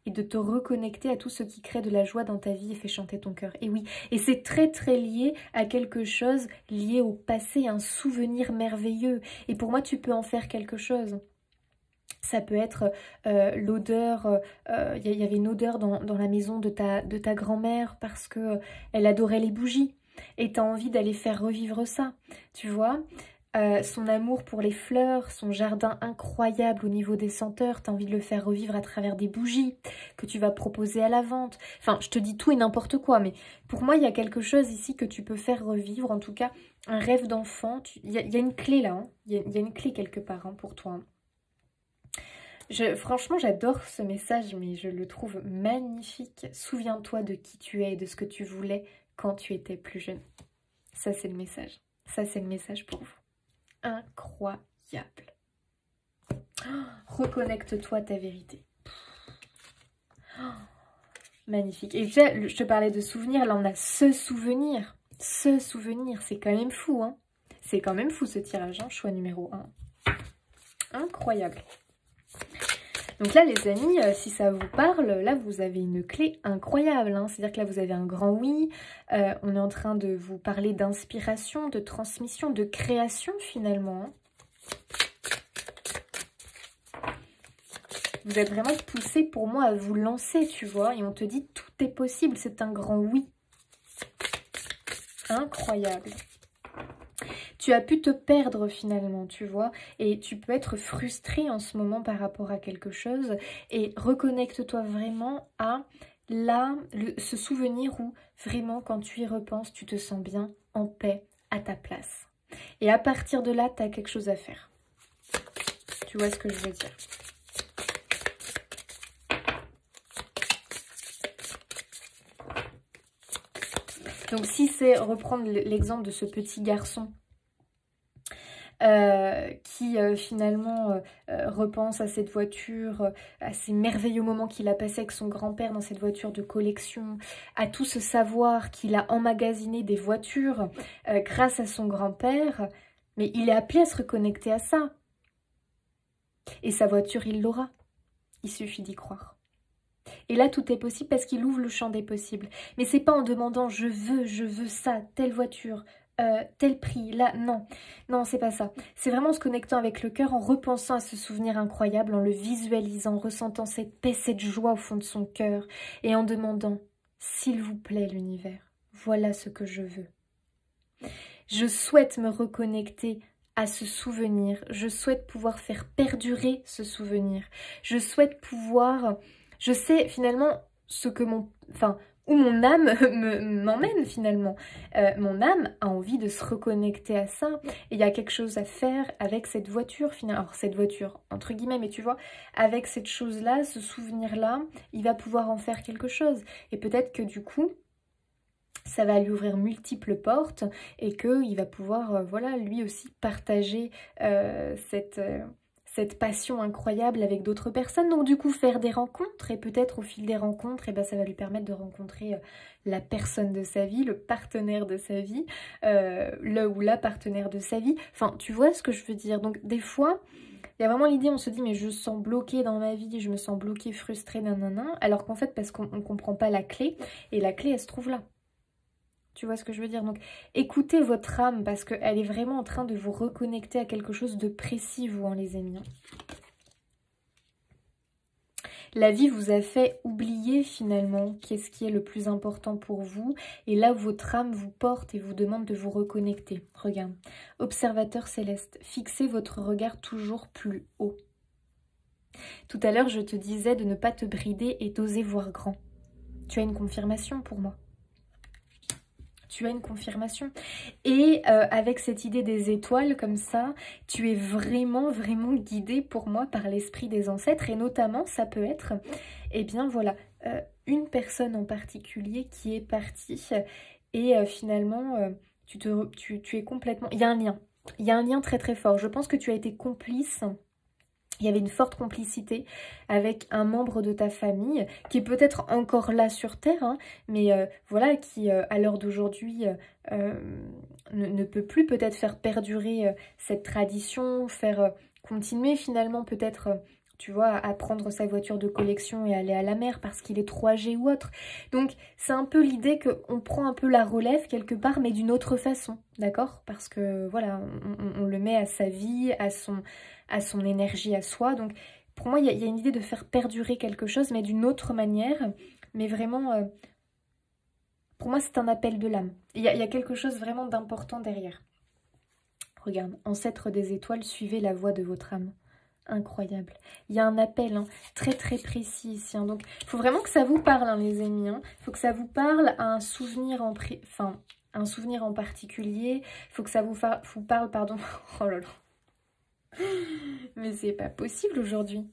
Et de te reconnecter à tout ce qui crée de la joie dans ta vie et fait chanter ton cœur. Et oui, et c'est très très lié à quelque chose lié au passé, un souvenir merveilleux. Et pour moi, tu peux en faire quelque chose. Ça peut être l'odeur, il y avait une odeur dans la maison de ta grand-mère parce que elle adorait les bougies et tu as envie d'aller faire revivre ça, tu vois. Son amour pour les fleurs, son jardin incroyable au niveau des senteurs, tu as envie de le faire revivre à travers des bougies que tu vas proposer à la vente. Enfin, je te dis tout et n'importe quoi, mais pour moi, il y a quelque chose ici que tu peux faire revivre, en tout cas, un rêve d'enfant. Il y a une clé là, hein. Il y a une clé quelque part hein, pour toi. Hein. Franchement, j'adore ce message, mais je le trouve magnifique. Souviens-toi de qui tu es et de ce que tu voulais quand tu étais plus jeune. Ça, c'est le message. Ça, c'est le message pour vous. Incroyable. Oh, reconnecte-toi à ta vérité. Oh, magnifique. Et déjà, je te parlais de souvenirs. Là, on a ce souvenir. Ce souvenir, c'est quand même fou. Hein. C'est quand même fou ce tirage. Hein, choix numéro 1. Incroyable. Donc là, les amis, si ça vous parle, là, vous avez une clé incroyable. Hein. C'est-à-dire que là, vous avez un grand oui. On est en train de vous parler d'inspiration, de transmission, de création, finalement. Hein. Vous êtes vraiment poussé, pour moi, à vous lancer, tu vois. Et on te dit, tout est possible. C'est un grand oui. Incroyable. Tu as pu te perdre finalement, tu vois, et tu peux être frustré en ce moment par rapport à quelque chose, et reconnecte-toi vraiment à ce souvenir où vraiment quand tu y repenses, tu te sens bien, en paix, à ta place. Et à partir de là, tu as quelque chose à faire. Tu vois ce que je veux dire? Donc si c'est reprendre l'exemple de ce petit garçon qui finalement repense à cette voiture, à ces merveilleux moments qu'il a passés avec son grand-père dans cette voiture de collection, à tout ce savoir qu'il a emmagasiné des voitures grâce à son grand-père, mais il est appelé à se reconnecter à ça. Et sa voiture, il l'aura. Il suffit d'y croire. Et là, tout est possible parce qu'il ouvre le champ des possibles. Mais c'est pas en demandant je veux ça, telle voiture, tel prix, là, non. Non, c'est pas ça. C'est vraiment en se connectant avec le cœur, en repensant à ce souvenir incroyable, en le visualisant, en ressentant cette paix, cette joie au fond de son cœur, et en demandant, s'il vous plaît l'univers, voilà ce que je veux. Je souhaite me reconnecter à ce souvenir. Je souhaite pouvoir faire perdurer ce souvenir. Je souhaite pouvoir... Je sais finalement ce que où mon âme m'emmène finalement. Mon âme a envie de se reconnecter à ça. Et il y a quelque chose à faire avec cette voiture finalement. Alors cette voiture, entre guillemets, mais tu vois, avec cette chose-là, ce souvenir-là, il va pouvoir en faire quelque chose. Et peut-être que du coup, ça va lui ouvrir multiples portes et qu'il va pouvoir, voilà, lui aussi partager cette passion incroyable avec d'autres personnes. Donc du coup, faire des rencontres et peut-être au fil des rencontres, ça va lui permettre de rencontrer la personne de sa vie, le partenaire de sa vie, le ou la partenaire de sa vie. Enfin, tu vois ce que je veux dire. Donc des fois... Il y a vraiment l'idée, on se dit, mais je me sens bloquée dans ma vie, je me sens bloquée, frustrée, nanana. Alors qu'en fait, parce qu'on ne comprend pas la clé, et la clé, elle se trouve là. Tu vois ce que je veux dire? Donc, écoutez votre âme, parce qu'elle est vraiment en train de vous reconnecter à quelque chose de précis, vous, hein, les amis. La vie vous a fait oublier, finalement, qu'est-ce qui est le plus important pour vous. Et là, votre âme vous porte et vous demande de vous reconnecter. Regarde. Observateur céleste, fixez votre regard toujours plus haut. Tout à l'heure, je te disais de ne pas te brider et d'oser voir grand. Tu as une confirmation pour moi. Tu as une confirmation. Et avec cette idée des étoiles comme ça, tu es vraiment, vraiment guidé pour moi par l'esprit des ancêtres. Et notamment, ça peut être, eh bien voilà, une personne en particulier qui est partie. Et finalement, tu es complètement... Il y a un lien. Il y a un lien très très fort. Je pense que tu as été complice... Il y avait une forte complicité avec un membre de ta famille qui est peut-être encore là sur Terre, hein, mais voilà, qui à l'heure d'aujourd'hui ne peut plus peut-être faire perdurer cette tradition, faire continuer finalement peut-être, tu vois, à prendre sa voiture de collection et aller à la mer parce qu'il est trop âgé ou autre. Donc c'est un peu l'idée qu'on prend un peu la relève quelque part, mais d'une autre façon, d'accord? Parce que voilà, on le met à sa vie, à son énergie à soi. Donc Pour moi, il y a une idée de faire perdurer quelque chose, mais d'une autre manière. Mais vraiment, pour moi, c'est un appel de l'âme. Il y a quelque chose vraiment d'important derrière. Regarde, ancêtre des étoiles, suivez la voie de votre âme. Incroyable. Il y a un appel hein, très très précis ici. Hein. Donc, il faut vraiment que ça vous parle, hein, les amis. Il faut que ça vous parle à un souvenir un souvenir en particulier. Il faut que ça vous parle, pardon. Oh là là. Mais c'est pas possible aujourd'hui.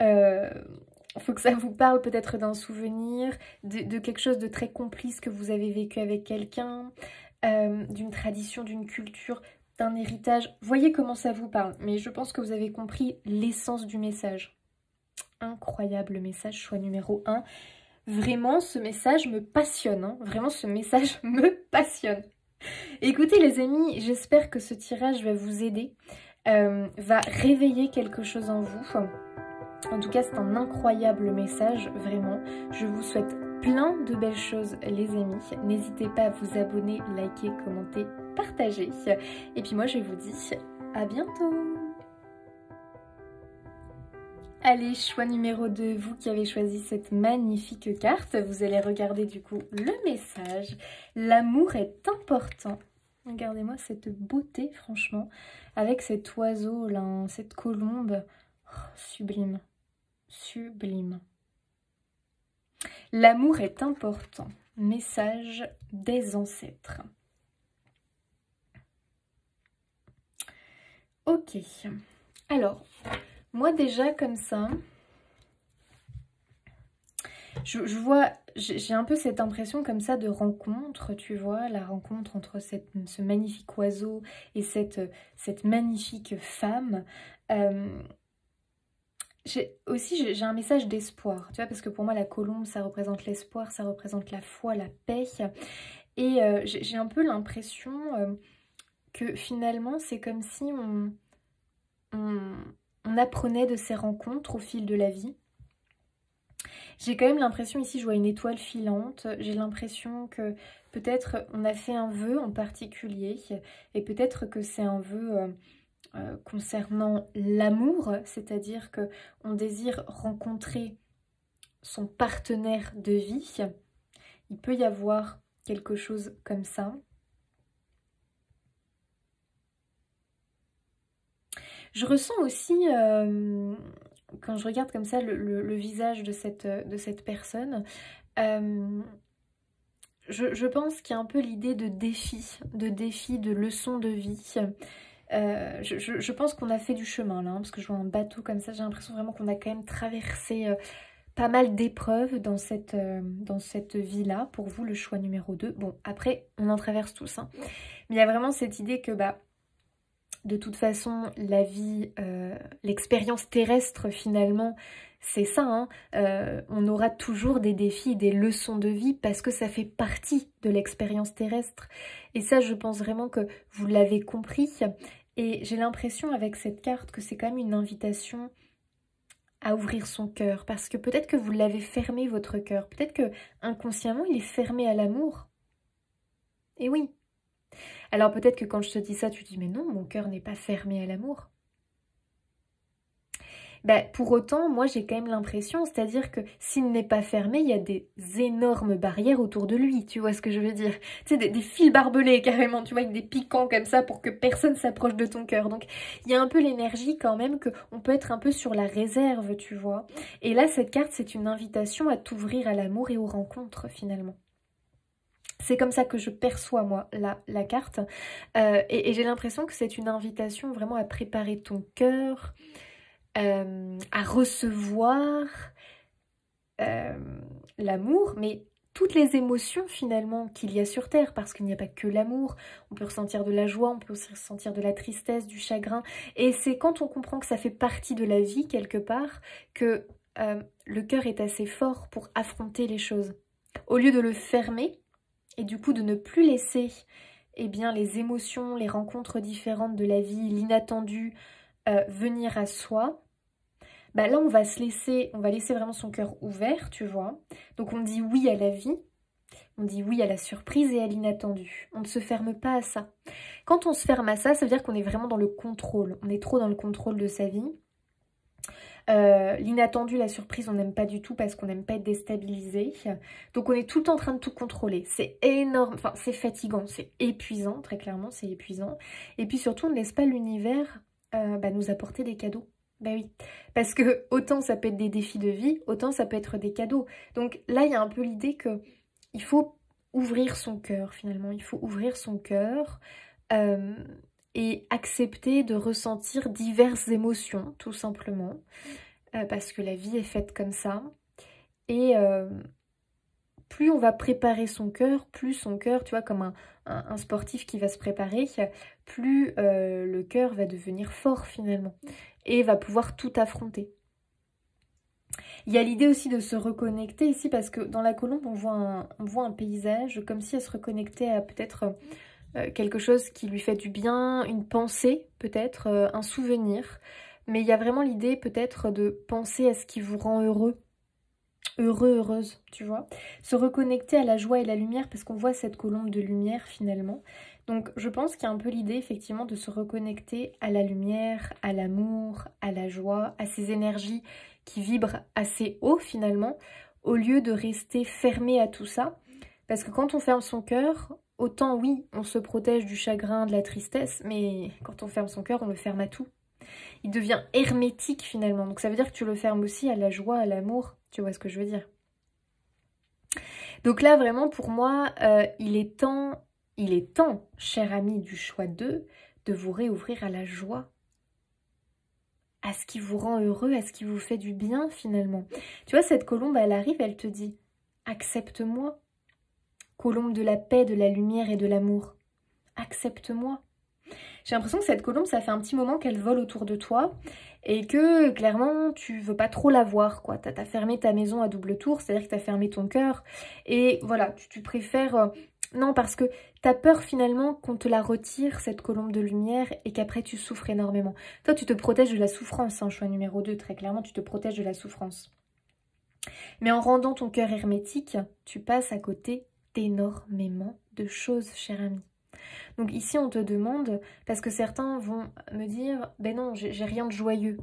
Il faut que ça vous parle peut-être d'un souvenir, de quelque chose de très complice que vous avez vécu avec quelqu'un, d'une tradition, d'une culture, d'un héritage. Voyez comment ça vous parle. Mais je pense que vous avez compris l'essence du message. Incroyable message, choix numéro 1. Vraiment, ce message me passionne. Hein. Vraiment, ce message me passionne. Écoutez les amis, j'espère que ce tirage va vous aider, va réveiller quelque chose en vous. En tout cas, c'est un incroyable message, vraiment. Je vous souhaite plein de belles choses, les amis. N'hésitez pas à vous abonner, liker, commenter, partager. Et puis moi, je vous dis à bientôt. Allez, choix numéro 2, vous qui avez choisi cette magnifique carte, vous allez regarder du coup le message. L'amour est important. Regardez-moi cette beauté, franchement, avec cet oiseau là, cette colombe. Oh, sublime. Sublime. L'amour est important. Message des ancêtres. Ok. Alors, moi déjà comme ça, je vois, j'ai un peu cette impression comme ça de rencontre, tu vois, la rencontre entre ce magnifique oiseau et cette magnifique femme. J'ai un message d'espoir, tu vois, parce que pour moi la colombe ça représente l'espoir, ça représente la foi, la paix. Et j'ai un peu l'impression que finalement c'est comme si on apprenait de ces rencontres au fil de la vie. J'ai quand même l'impression, ici je vois une étoile filante, j'ai l'impression que peut-être on a fait un vœu en particulier, et peut-être que c'est un vœu concernant l'amour, c'est-à-dire que on désire rencontrer son partenaire de vie. Il peut y avoir quelque chose comme ça. Je ressens aussi, quand je regarde comme ça le visage de cette personne, je pense qu'il y a un peu l'idée de défi, de leçon de vie. Je pense qu'on a fait du chemin là, hein, parce que je vois un bateau comme ça, j'ai l'impression vraiment qu'on a quand même traversé pas mal d'épreuves dans cette vie-là. Pour vous, le choix numéro 2. Bon, après, on en traverse tous. Hein. Mais il y a vraiment cette idée que, de toute façon, la vie, l'expérience terrestre, finalement, c'est ça. Hein. On aura toujours des défis, des leçons de vie, parce que ça fait partie de l'expérience terrestre. Et ça, je pense vraiment que vous l'avez compris. Et j'ai l'impression, avec cette carte, que c'est quand même une invitation à ouvrir son cœur, parce que peut-être que vous l'avez fermé, votre cœur. Peut-être que inconsciemment, il est fermé à l'amour. Et oui. Alors peut-être que quand je te dis ça, tu te dis, mais non, mon cœur n'est pas fermé à l'amour. Pour autant, moi j'ai quand même l'impression, c'est-à-dire que s'il n'est pas fermé, il y a des énormes barrières autour de lui, tu vois ce que je veux dire? Tu sais, des fils barbelés carrément, tu vois, avec des piquants comme ça pour que personne s'approche de ton cœur. Donc il y a un peu l'énergie quand même qu'on peut être un peu sur la réserve, tu vois. Et là, cette carte, c'est une invitation à t'ouvrir à l'amour et aux rencontres finalement. C'est comme ça que je perçois, moi, la carte. Et j'ai l'impression que c'est une invitation vraiment à préparer ton cœur, à recevoir l'amour, mais toutes les émotions finalement qu'il y a sur Terre, parce qu'il n'y a pas que l'amour. On peut ressentir de la joie, on peut aussi ressentir de la tristesse, du chagrin. Et c'est quand on comprend que ça fait partie de la vie, quelque part, que le cœur est assez fort pour affronter les choses. Au lieu de le fermer, et du coup de ne plus laisser les émotions, les rencontres différentes de la vie, l'inattendu venir à soi, là on va laisser vraiment son cœur ouvert, tu vois. Donc on dit oui à la vie, on dit oui à la surprise et à l'inattendu. On ne se ferme pas à ça. Quand on se ferme à ça, ça veut dire qu'on est vraiment dans le contrôle. On est trop dans le contrôle de sa vie. L'inattendu, la surprise, on n'aime pas du tout parce qu'on n'aime pas être déstabilisé. Donc on est tout le temps en train de tout contrôler. C'est énorme, enfin c'est fatigant, c'est épuisant, très clairement c'est épuisant. Et puis surtout on ne laisse pas l'univers nous apporter des cadeaux. Bah oui, parce que autant ça peut être des défis de vie, autant ça peut être des cadeaux. Donc là il y a un peu l'idée que il faut ouvrir son cœur finalement, il faut ouvrir son cœur et accepter de ressentir diverses émotions tout simplement. Parce que la vie est faite comme ça. Et plus on va préparer son cœur, plus son cœur, tu vois, comme un sportif qui va se préparer, plus le cœur va devenir fort finalement et va pouvoir tout affronter. Il y a l'idée aussi de se reconnecter ici parce que dans la colombe, on voit un paysage comme si elle se reconnectait à peut-être quelque chose qui lui fait du bien, une pensée peut-être, un souvenir. Mais il y a vraiment l'idée peut-être de penser à ce qui vous rend heureux, heureuse, tu vois. Se reconnecter à la joie et la lumière parce qu'on voit cette colombe de lumière finalement. Donc je pense qu'il y a un peu l'idée effectivement de se reconnecter à la lumière, à l'amour, à la joie, à ces énergies qui vibrent assez haut finalement, au lieu de rester fermé à tout ça. Parce que quand on ferme son cœur, autant oui, on se protège du chagrin, de la tristesse, mais quand on ferme son cœur, on le ferme à tout. Il devient hermétique finalement, donc ça veut dire que tu le fermes aussi à la joie, à l'amour, tu vois ce que je veux dire. Donc là vraiment pour moi, il est temps, cher ami du choix 2, de vous réouvrir à la joie, à ce qui vous rend heureux, à ce qui vous fait du bien finalement. Tu vois, cette colombe, elle arrive, elle te dit, accepte-moi, colombe de la paix, de la lumière et de l'amour, accepte-moi. J'ai l'impression que cette colombe, ça fait un petit moment qu'elle vole autour de toi et que clairement, tu veux pas trop la voir, quoi. T'as fermé ta maison à double tour, c'est-à-dire que t'as fermé ton cœur et voilà, tu préfères... Non, parce que t'as peur finalement qu'on te la retire, cette colombe de lumière, et qu'après tu souffres énormément. Toi, tu te protèges de la souffrance, hein, choix numéro 2, très clairement, tu te protèges de la souffrance. Mais en rendant ton cœur hermétique, tu passes à côté d'énormément de choses, cher ami. Donc ici, on te demande, parce que certains vont me dire, ben non, j'ai rien de joyeux.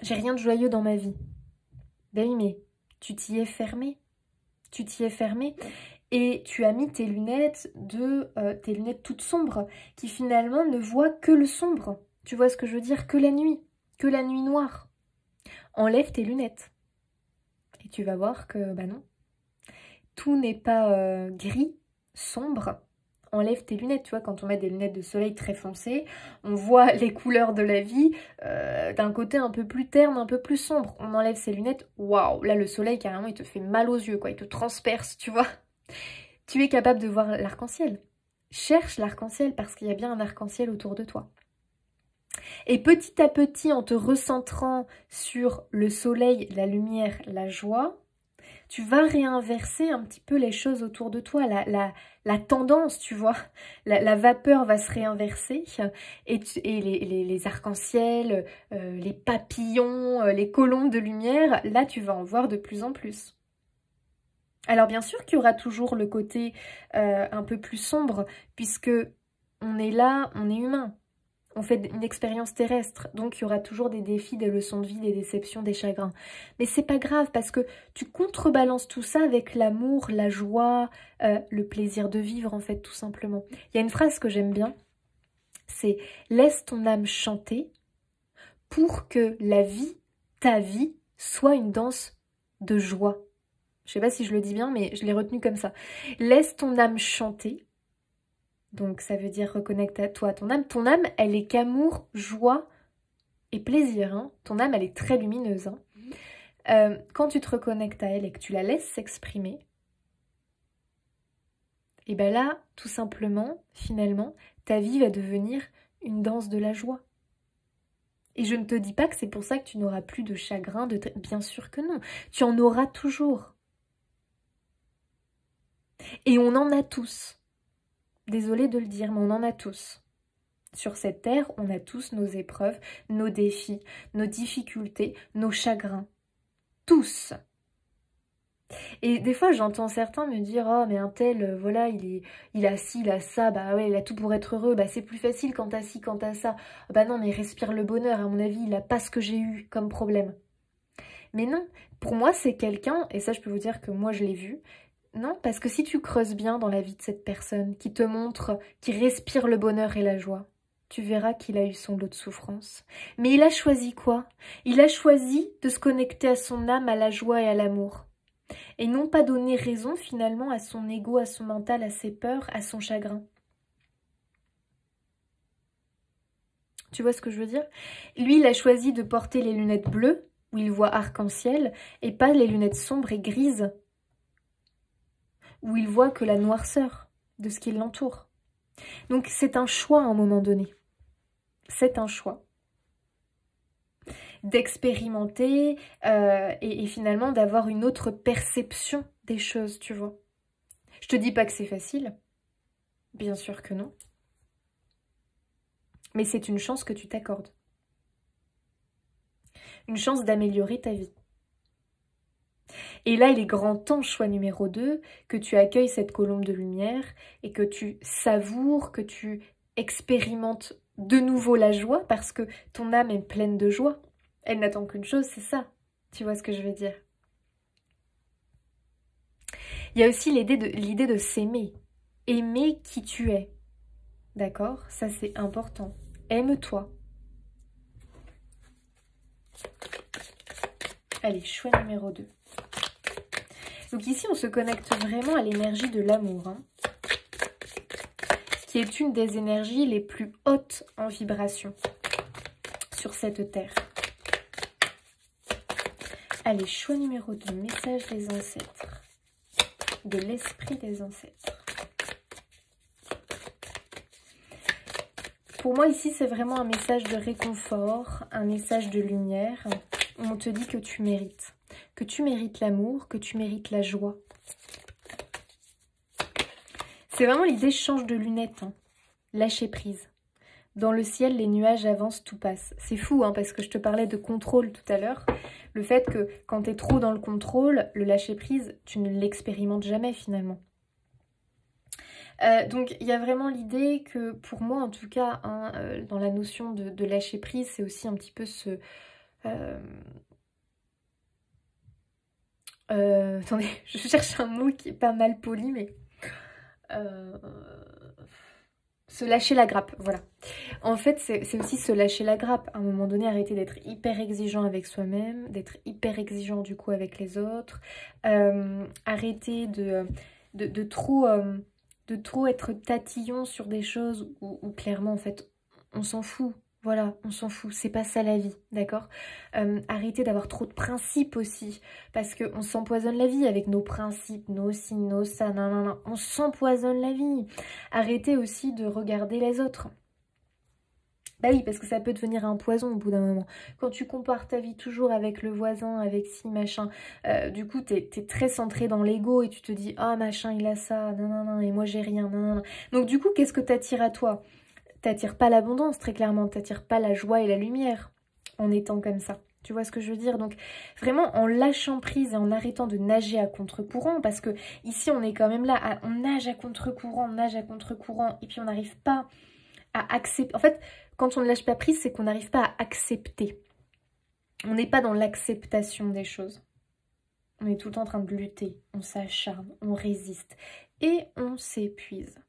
J'ai rien de joyeux dans ma vie. Ben oui, mais tu t'y es fermé. Tu t'y es fermé. Et tu as mis tes lunettes toutes sombres, qui finalement ne voient que le sombre. Tu vois ce que je veux dire? Que la nuit noire. Enlève tes lunettes. Et tu vas voir que, bah non, tout n'est pas gris, sombre. Enlève tes lunettes, tu vois, quand on met des lunettes de soleil très foncées, on voit les couleurs de la vie d'un côté un peu plus terne, un peu plus sombre. On enlève ses lunettes, waouh, là le soleil carrément il te fait mal aux yeux, quoi, il te transperce, tu vois. Tu es capable de voir l'arc-en-ciel. Cherche l'arc-en-ciel parce qu'il y a bien un arc-en-ciel autour de toi. Et petit à petit, en te recentrant sur le soleil, la lumière, la joie, tu vas réinverser un petit peu les choses autour de toi, la tendance, tu vois. La vapeur va se réinverser et les arcs-en-ciel, les papillons, les colombes de lumière, là tu vas en voir de plus en plus. Alors bien sûr qu'il y aura toujours le côté un peu plus sombre, puisque on est là, on est humain. On fait une expérience terrestre, donc il y aura toujours des défis, des leçons de vie, des déceptions, des chagrins. Mais c'est pas grave parce que tu contrebalances tout ça avec l'amour, la joie, le plaisir de vivre en fait tout simplement. Il y a une phrase que j'aime bien, c'est « Laisse ton âme chanter pour que la vie, ta vie, soit une danse de joie. » Je sais pas si je le dis bien, mais je l'ai retenu comme ça. « Laisse ton âme chanter. » Donc ça veut dire reconnecte à toi, ton âme. Ton âme, elle est qu'amour, joie et plaisir. Hein. Ton âme, elle est très lumineuse. Hein. Quand tu te reconnectes à elle et que tu la laisses s'exprimer, et bien là, tout simplement, finalement, ta vie va devenir une danse de la joie. Et je ne te dis pas que c'est pour ça que tu n'auras plus de chagrin, bien sûr que non. Tu en auras toujours. Et on en a tous. Désolée de le dire, mais on en a tous. Sur cette terre, on a tous nos épreuves, nos défis, nos difficultés, nos chagrins. Tous. Et des fois, j'entends certains me dire, oh, mais un tel, voilà, il a ci, il a ça, bah ouais, il a tout pour être heureux, bah c'est plus facile quand t'as ci, quand t'as ça. Bah non, mais respire le bonheur, à mon avis, il a pas ce que j'ai eu comme problème. Mais non, pour moi, c'est quelqu'un, et ça, je peux vous dire que moi, je l'ai vu. Non, parce que si tu creuses bien dans la vie de cette personne, qui te montre, qui respire le bonheur et la joie, tu verras qu'il a eu son lot de souffrance. Mais il a choisi quoi? Il a choisi de se connecter à son âme, à la joie et à l'amour. Et non pas donner raison finalement à son ego, à son mental, à ses peurs, à son chagrin. Tu vois ce que je veux dire? Lui, il a choisi de porter les lunettes bleues, où il voit arc-en-ciel, et pas les lunettes sombres et grises, où il voit que la noirceur de ce qui l'entoure. Donc c'est un choix à un moment donné. C'est un choix d'expérimenter et finalement d'avoir une autre perception des choses, tu vois. Je te dis pas que c'est facile, bien sûr que non, mais c'est une chance que tu t'accordes. Une chance d'améliorer ta vie. Et là, il est grand temps, choix numéro 2, que tu accueilles cette colombe de lumière et que tu savoures, que tu expérimentes de nouveau la joie parce que ton âme est pleine de joie. Elle n'attend qu'une chose, c'est ça. Tu vois ce que je veux dire? Il y a aussi l'idée de s'aimer. Aimer qui tu es. D'accord? Ça, c'est important. Aime-toi. Allez, choix numéro 2. Donc ici, on se connecte vraiment à l'énergie de l'amour, hein, qui est une des énergies les plus hautes en vibration sur cette terre. Allez, choix numéro 2, message des ancêtres, de l'esprit des ancêtres. Pour moi, ici, c'est vraiment un message de réconfort, un message de lumière, où on te dit que tu mérites. Que tu mérites l'amour, que tu mérites la joie. C'est vraiment l'idée change de lunettes, hein. Lâcher prise. Dans le ciel, les nuages avancent, tout passe. C'est fou, hein, parce que je te parlais de contrôle tout à l'heure. Le fait que quand tu es trop dans le contrôle, le lâcher prise, tu ne l'expérimentes jamais finalement. Donc il y a vraiment l'idée que, pour moi en tout cas, hein, dans la notion de lâcher prise, c'est aussi un petit peu ce... attendez, je cherche un mot qui est pas mal poli, mais... se lâcher la grappe, voilà. En fait, c'est aussi se lâcher la grappe. À un moment donné, arrêter d'être hyper exigeant avec soi-même, d'être hyper exigeant du coup avec les autres. Arrêter de trop être tatillon sur des choses où clairement, en fait, on s'en fout. Voilà, on s'en fout, c'est pas ça la vie, d'accord? Arrêtez d'avoir trop de principes aussi, parce qu'on s'empoisonne la vie avec nos principes, nos ci, nos ça, non, on s'empoisonne la vie. Arrêtez aussi de regarder les autres. Bah oui, parce que ça peut devenir un poison au bout d'un moment. Quand tu compares ta vie toujours avec le voisin, avec ci, machin, du coup, t'es très centré dans l'ego et tu te dis « Ah, machin, il a ça, non, et moi j'ai rien, non. » Donc du coup, qu'est-ce que t'attires à toi? T'attires pas l'abondance, très clairement. T'attires pas la joie et la lumière en étant comme ça. Tu vois ce que je veux dire? Donc, vraiment, en lâchant prise et en arrêtant de nager à contre-courant, parce que ici, on est quand même là, on nage à contre-courant, et puis on n'arrive pas à accepter. En fait, quand on ne lâche pas prise, c'est qu'on n'arrive pas à accepter. On n'est pas dans l'acceptation des choses. On est tout le temps en train de lutter, on s'acharne, on résiste, et on s'épuise.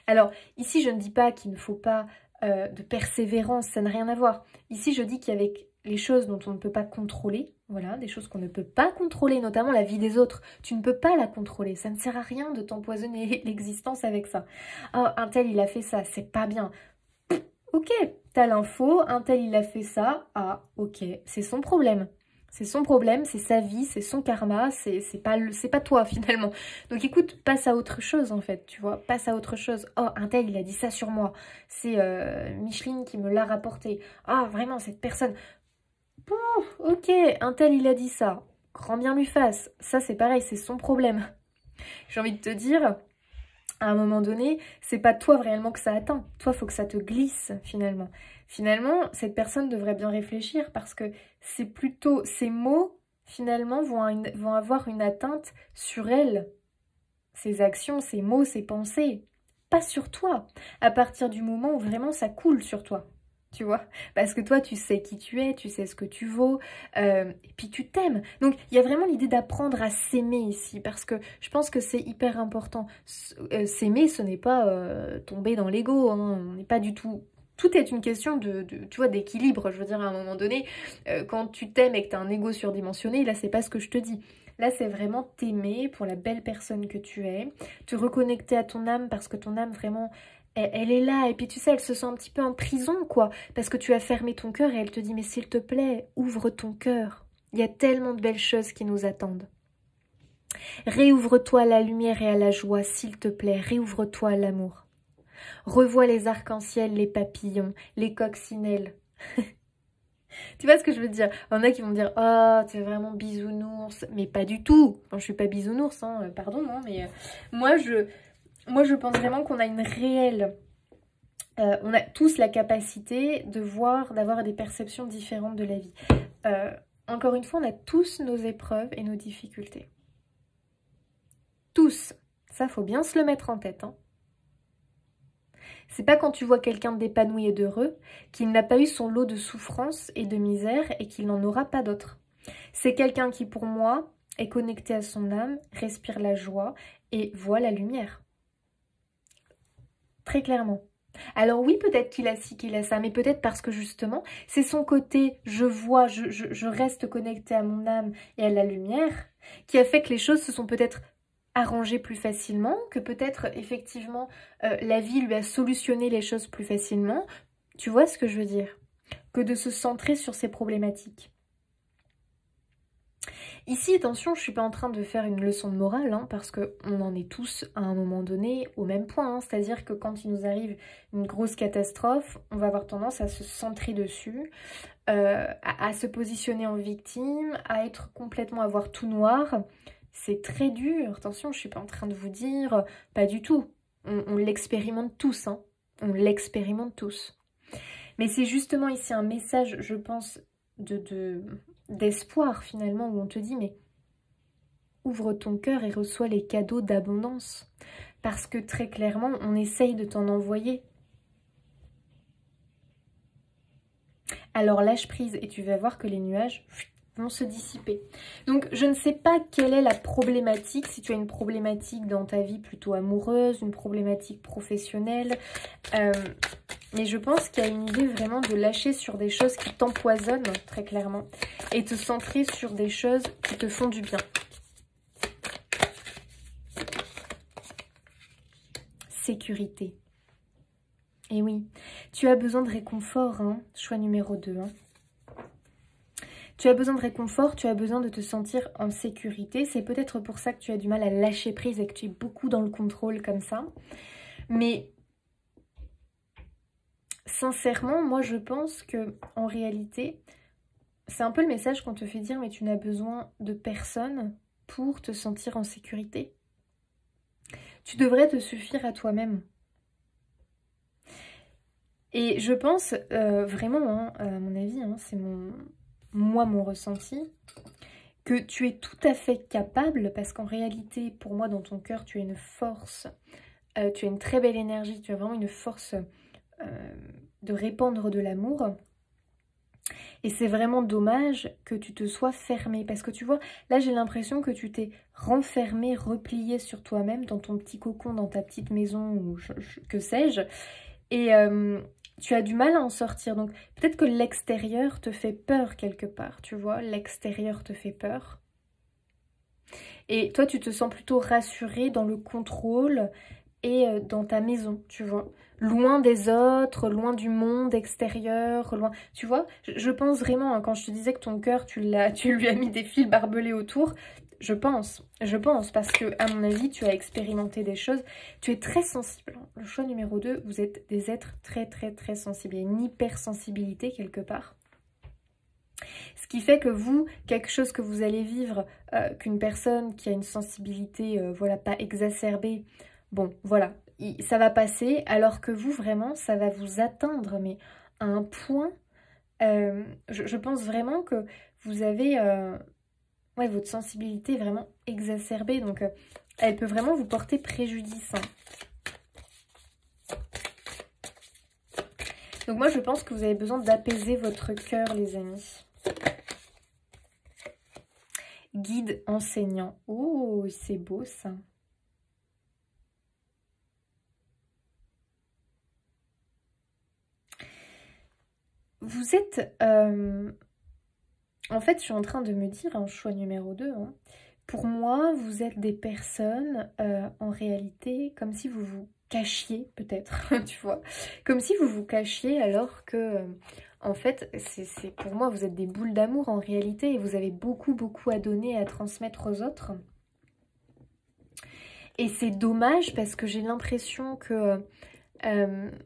Alors, ici, je ne dis pas qu'il ne faut pas de persévérance, ça n'a rien à voir. Ici, je dis qu'avec les choses dont on ne peut pas contrôler, voilà, des choses qu'on ne peut pas contrôler, notamment la vie des autres, tu ne peux pas la contrôler. Ça ne sert à rien de t'empoisonner l'existence avec ça. Oh, un tel, il a fait ça, c'est pas bien. Ok, t'as l'info, un tel, il a fait ça. Ah, ok, c'est son problème. C'est son problème, c'est sa vie, c'est son karma, c'est pas toi finalement. Donc écoute, passe à autre chose en fait, tu vois, passe à autre chose. Oh, un tel, il a dit ça sur moi, c'est Micheline qui me l'a rapporté. Ah, vraiment, cette personne... Pouf, ok, un tel, il a dit ça, grand bien lui fasse. Ça, c'est pareil, c'est son problème. J'ai envie de te dire... À un moment donné, c'est pas toi réellement que ça atteint. Toi, faut que ça te glisse finalement. Finalement, cette personne devrait bien réfléchir parce que c'est plutôt ces mots, finalement, vont avoir une atteinte sur elles. Ses actions, ses mots, ses pensées. Pas sur toi. À partir du moment où vraiment ça coule sur toi. Tu vois, parce que toi tu sais qui tu es, tu sais ce que tu vaux, et puis tu t'aimes. Donc il y a vraiment l'idée d'apprendre à s'aimer ici, parce que je pense que c'est hyper important. S'aimer, ce n'est pas tomber dans l'ego, hein. On n'est pas du tout... Tout est une question tu vois, d'équilibre. Je veux dire, à un moment donné, quand tu t'aimes et que tu as un ego surdimensionné, là c'est pas ce que je te dis. Là, c'est vraiment t'aimer pour la belle personne que tu es, te reconnecter à ton âme, parce que ton âme vraiment... Elle est là, et puis tu sais, elle se sent un petit peu en prison, quoi, parce que tu as fermé ton cœur et elle te dit, mais s'il te plaît, ouvre ton cœur. Il y a tellement de belles choses qui nous attendent. Réouvre-toi à la lumière et à la joie, s'il te plaît, réouvre-toi à l'amour. Revois les arcs-en-ciel, les papillons, les coccinelles. Tu vois ce que je veux dire? Il y en a qui vont me dire, oh, t'es vraiment bisounours, mais pas du tout. Enfin, je suis pas bisounours, hein, pardon, hein, mais moi, je pense vraiment qu'on a une réelle... on a tous la capacité de voir, d'avoir des perceptions différentes de la vie. Encore une fois, on a tous nos épreuves et nos difficultés. Tous. Ça, faut bien se le mettre en tête. Hein. C'est pas quand tu vois quelqu'un d'épanoui et d'heureux qu'il n'a pas eu son lot de souffrance et de misère et qu'il n'en aura pas d'autre. C'est quelqu'un qui, pour moi, est connecté à son âme, respire la joie et voit la lumière. Très clairement. Alors oui, peut-être qu'il a ci, qu'il a ça, mais peut-être parce que justement, c'est son côté je vois, je reste connecté à mon âme et à la lumière, qui a fait que les choses se sont peut-être arrangées plus facilement, que peut-être effectivement la vie lui a solutionné les choses plus facilement. Tu vois ce que je veux dire? Que de se centrer sur ses problématiques. Ici, attention, je ne suis pas en train de faire une leçon de morale, hein, parce qu'on en est tous à un moment donné au même point. Hein, c'est-à-dire que quand il nous arrive une grosse catastrophe, on va avoir tendance à se centrer dessus, à se positionner en victime, à être complètement à voir tout noir. C'est très dur. Attention, je ne suis pas en train de vous dire, pas du tout. On l'expérimente tous, hein. On l'expérimente tous. Mais c'est justement ici un message, je pense, d'espoir finalement, où on te dit, mais ouvre ton cœur et reçois les cadeaux d'abondance. Parce que très clairement, on essaye de t'en envoyer. Alors lâche prise et tu vas voir que les nuages vont se dissiper. Donc je ne sais pas quelle est la problématique, si tu as une problématique dans ta vie plutôt amoureuse, une problématique professionnelle, mais je pense qu'il y a une idée vraiment de lâcher sur des choses qui t'empoisonnent, très clairement, et te centrer sur des choses qui te font du bien. Sécurité. Et oui, tu as besoin de réconfort, hein, choix numéro 2. Hein. Tu as besoin de réconfort, tu as besoin de te sentir en sécurité. C'est peut-être pour ça que tu as du mal à lâcher prise et que tu es beaucoup dans le contrôle comme ça. Mais sincèrement, moi je pense que en réalité, c'est un peu le message qu'on te fait dire, mais tu n'as besoin de personne pour te sentir en sécurité. Tu devrais te suffire à toi-même. Et je pense vraiment, hein, à mon avis, hein, c'est mon ressenti, que tu es tout à fait capable, parce qu'en réalité, pour moi, dans ton cœur, tu as une force, tu as une très belle énergie, tu as vraiment une force de répandre de l'amour. Et c'est vraiment dommage que tu te sois fermée, parce que tu vois, là j'ai l'impression que tu t'es renfermée, repliée sur toi-même, dans ton petit cocon, dans ta petite maison, ou que sais-je, et tu as du mal à en sortir. Donc peut-être que l'extérieur te fait peur quelque part, tu vois, l'extérieur te fait peur. Et toi, tu te sens plutôt rassurée dans le contrôle et dans ta maison, tu vois. Loin des autres, loin du monde extérieur, loin... Tu vois, je pense vraiment, hein, quand je te disais que ton cœur, tu lui as mis des fils barbelés autour, je pense, parce que, à mon avis, tu as expérimenté des choses. Tu es très sensible. Le choix numéro 2, vous êtes des êtres très, très, très sensibles. Il y a une hypersensibilité quelque part. Ce qui fait que vous, quelque chose que vous allez vivre, qu'une personne qui a une sensibilité, voilà, pas exacerbée, bon, voilà, ça va passer, alors que vous, vraiment, ça va vous atteindre, mais à un point, je pense vraiment que vous avez ouais, votre sensibilité est vraiment exacerbée. Donc, elle peut vraiment vous porter préjudice. Hein. Donc moi, je pense que vous avez besoin d'apaiser votre cœur, les amis. Guide enseignant. Oh, c'est beau, ça. Vous êtes... En fait, je suis en train de me dire, un choix numéro 2, hein, pour moi, vous êtes des personnes, en réalité, comme si vous vous cachiez, peut-être, tu vois. Comme si vous vous cachiez alors que, en fait, c'est pour moi, vous êtes des boules d'amour en réalité et vous avez beaucoup, beaucoup à donner et à transmettre aux autres. Et c'est dommage parce que j'ai l'impression que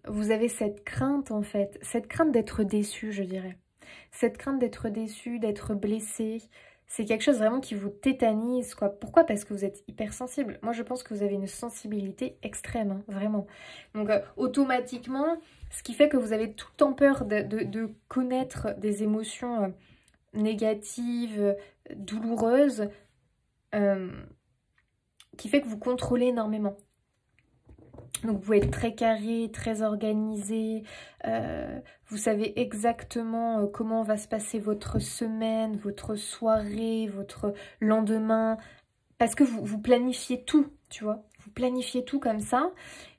vous avez cette crainte, en fait, cette crainte d'être déçu, je dirais. Cette crainte d'être déçu, d'être blessé, c'est quelque chose vraiment qui vous tétanise, quoi. Pourquoi? Parce que vous êtes hypersensible. Moi, je pense que vous avez une sensibilité extrême, hein, vraiment. Donc, automatiquement, ce qui fait que vous avez tout le temps peur de connaître des émotions négatives, douloureuses, qui fait que vous contrôlez énormément. Donc vous êtes très carré, très organisé, vous savez exactement comment va se passer votre semaine, votre soirée, votre lendemain, parce que vous planifiez tout, tu vois, vous planifiez tout comme ça,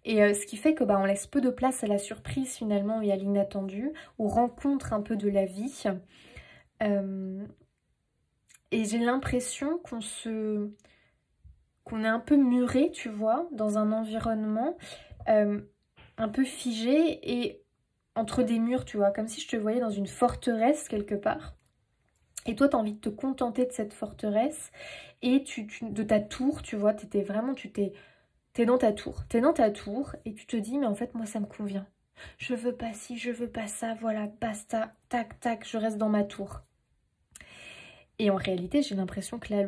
et ce qui fait que on laisse peu de place à la surprise finalement et à l'inattendu, aux rencontres un peu de la vie, et j'ai l'impression qu'on est un peu muré, tu vois, dans un environnement un peu figé et entre des murs, tu vois, comme si je te voyais dans une forteresse quelque part. Et toi, tu as envie de te contenter de cette forteresse et de ta tour, tu vois, t'es dans ta tour. T'es dans ta tour et tu te dis, mais en fait, moi, ça me convient. Je veux pas ci, je veux pas ça, voilà, basta, tac, tac, je reste dans ma tour. Et en réalité, j'ai l'impression que là,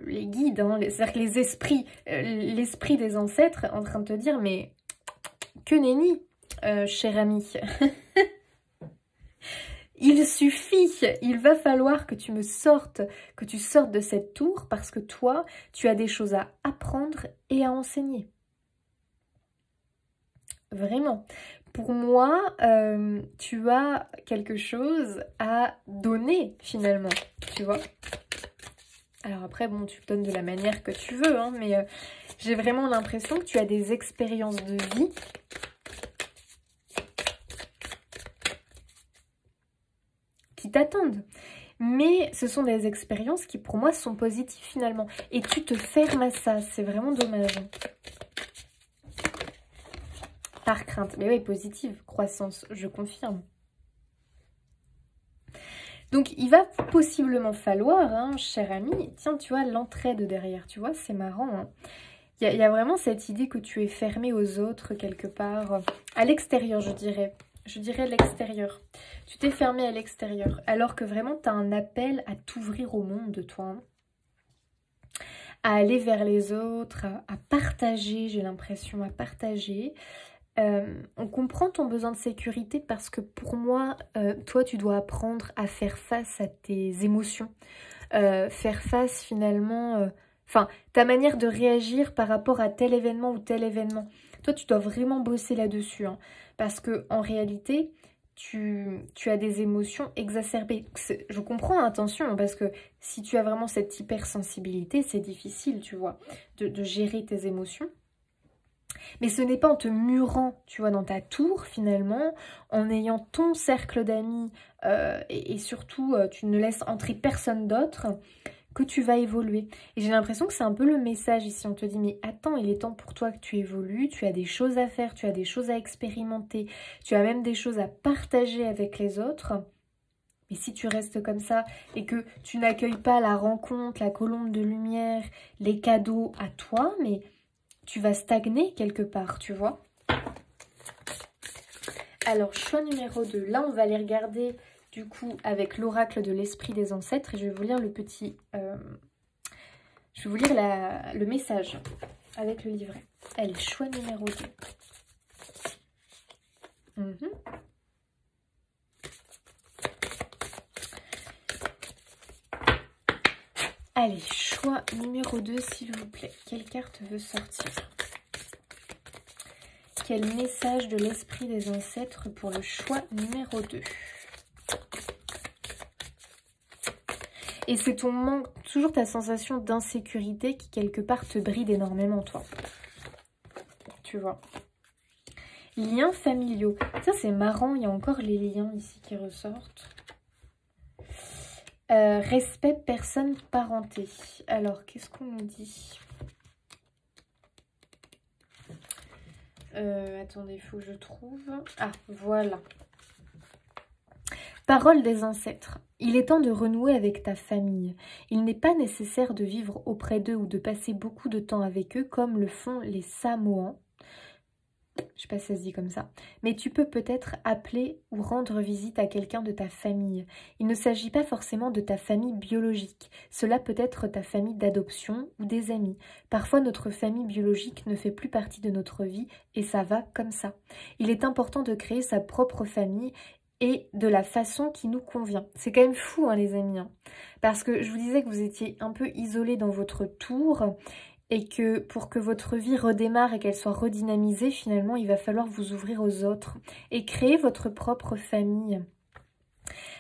les guides, hein, c'est-à-dire que les esprits, l'esprit des ancêtres est en train de te dire, mais que nenni, cher ami. Il suffit, il va falloir que tu sortes de cette tour parce que toi, tu as des choses à apprendre et à enseigner. Vraiment. Pour moi, tu as quelque chose à donner finalement, tu vois. Alors après, bon, tu donnes de la manière que tu veux, hein, mais j'ai vraiment l'impression que tu as des expériences de vie qui t'attendent. Mais ce sont des expériences qui, pour moi, sont positives finalement. Et tu te fermes à ça, c'est vraiment dommage. Par crainte. Mais oui, positive, croissance, je confirme. Donc, il va possiblement falloir, hein, cher ami, tiens, tu vois, l'entraide derrière, tu vois, c'est marrant. Hein. Il y a vraiment cette idée que tu es fermé aux autres quelque part, à l'extérieur, je dirais. Je dirais l'extérieur. Tu t'es fermé à l'extérieur, alors que vraiment, tu as un appel à t'ouvrir au monde de toi. Hein. À aller vers les autres, à partager, j'ai l'impression, à partager. On comprend ton besoin de sécurité parce que pour moi, toi, tu dois apprendre à faire face à tes émotions. Faire face finalement... Enfin, ta manière de réagir par rapport à tel événement ou tel événement. Toi, tu dois vraiment bosser là-dessus. Hein, parce que en réalité, tu as des émotions exacerbées. Je comprends, attention, hein, parce que si tu as vraiment cette hypersensibilité, c'est difficile, tu vois, de gérer tes émotions. Mais ce n'est pas en te murant, tu vois, dans ta tour, finalement, en ayant ton cercle d'amis et surtout, tu ne laisses entrer personne d'autre, que tu vas évoluer. Et j'ai l'impression que c'est un peu le message ici. On te dit, mais attends, il est temps pour toi que tu évolues, tu as des choses à faire, tu as des choses à expérimenter, tu as même des choses à partager avec les autres. Mais si tu restes comme ça et que tu n'accueilles pas la rencontre, la colombe de lumière, les cadeaux à toi, mais tu vas stagner quelque part, tu vois. Alors, choix numéro 2. Là, on va aller regarder, du coup, avec l'oracle de l'esprit des ancêtres. Et je vais vous lire le petit... je vais vous lire le message avec le livret. Allez, choix numéro 2. Allez, choix numéro 2, s'il vous plaît. Quelle carte veut sortir? Quel message de l'esprit des ancêtres pour le choix numéro 2? Et c'est ton manque, toujours ta sensation d'insécurité qui quelque part te bride énormément, toi. Tu vois. Liens familiaux. Ça, c'est marrant, il y a encore les liens ici qui ressortent. Respect, personne, parenté. Alors, qu'est-ce qu'on nous dit? Attendez, il faut que je trouve... Ah, voilà. Parole des ancêtres. Il est temps de renouer avec ta famille. Il n'est pas nécessaire de vivre auprès d'eux ou de passer beaucoup de temps avec eux comme le font les Samoans. Je sais pas si ça se dit comme ça. Mais tu peux peut-être appeler ou rendre visite à quelqu'un de ta famille. Il ne s'agit pas forcément de ta famille biologique. Cela peut être ta famille d'adoption ou des amis. Parfois, notre famille biologique ne fait plus partie de notre vie et ça va comme ça. Il est important de créer sa propre famille et de la façon qui nous convient. C'est quand même fou, hein, les amis. Hein, parce que je vous disais que vous étiez un peu isolés dans votre tour et que pour que votre vie redémarre et qu'elle soit redynamisée, finalement, il va falloir vous ouvrir aux autres et créer votre propre famille.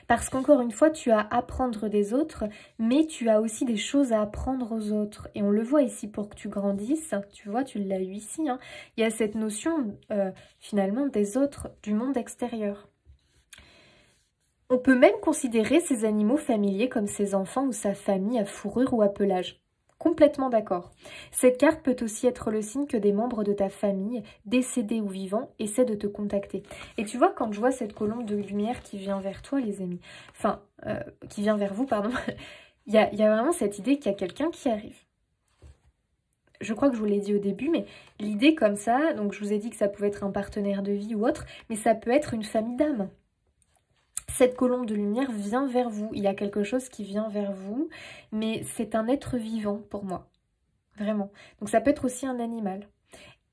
Parce qu'encore une fois, tu as à apprendre des autres, mais tu as aussi des choses à apprendre aux autres. Et on le voit ici pour que tu grandisses, tu vois, tu l'as eu ici, hein, il y a cette notion, finalement, des autres, du monde extérieur. On peut même considérer ces animaux familiers comme ses enfants ou sa famille à fourrure ou à pelage. Complètement d'accord. Cette carte peut aussi être le signe que des membres de ta famille, décédés ou vivants, essaient de te contacter. Et tu vois, quand je vois cette colombe de lumière qui vient vers toi, les amis, enfin, qui vient vers vous, pardon, il y a vraiment cette idée qu'il y a quelqu'un qui arrive. Je crois que je vous l'ai dit au début, mais l'idée comme ça, donc je vous ai dit que ça pouvait être un partenaire de vie ou autre, mais ça peut être une famille d'âmes. Cette colombe de lumière vient vers vous. Il y a quelque chose qui vient vers vous, mais c'est un être vivant pour moi. Vraiment. Donc ça peut être aussi un animal.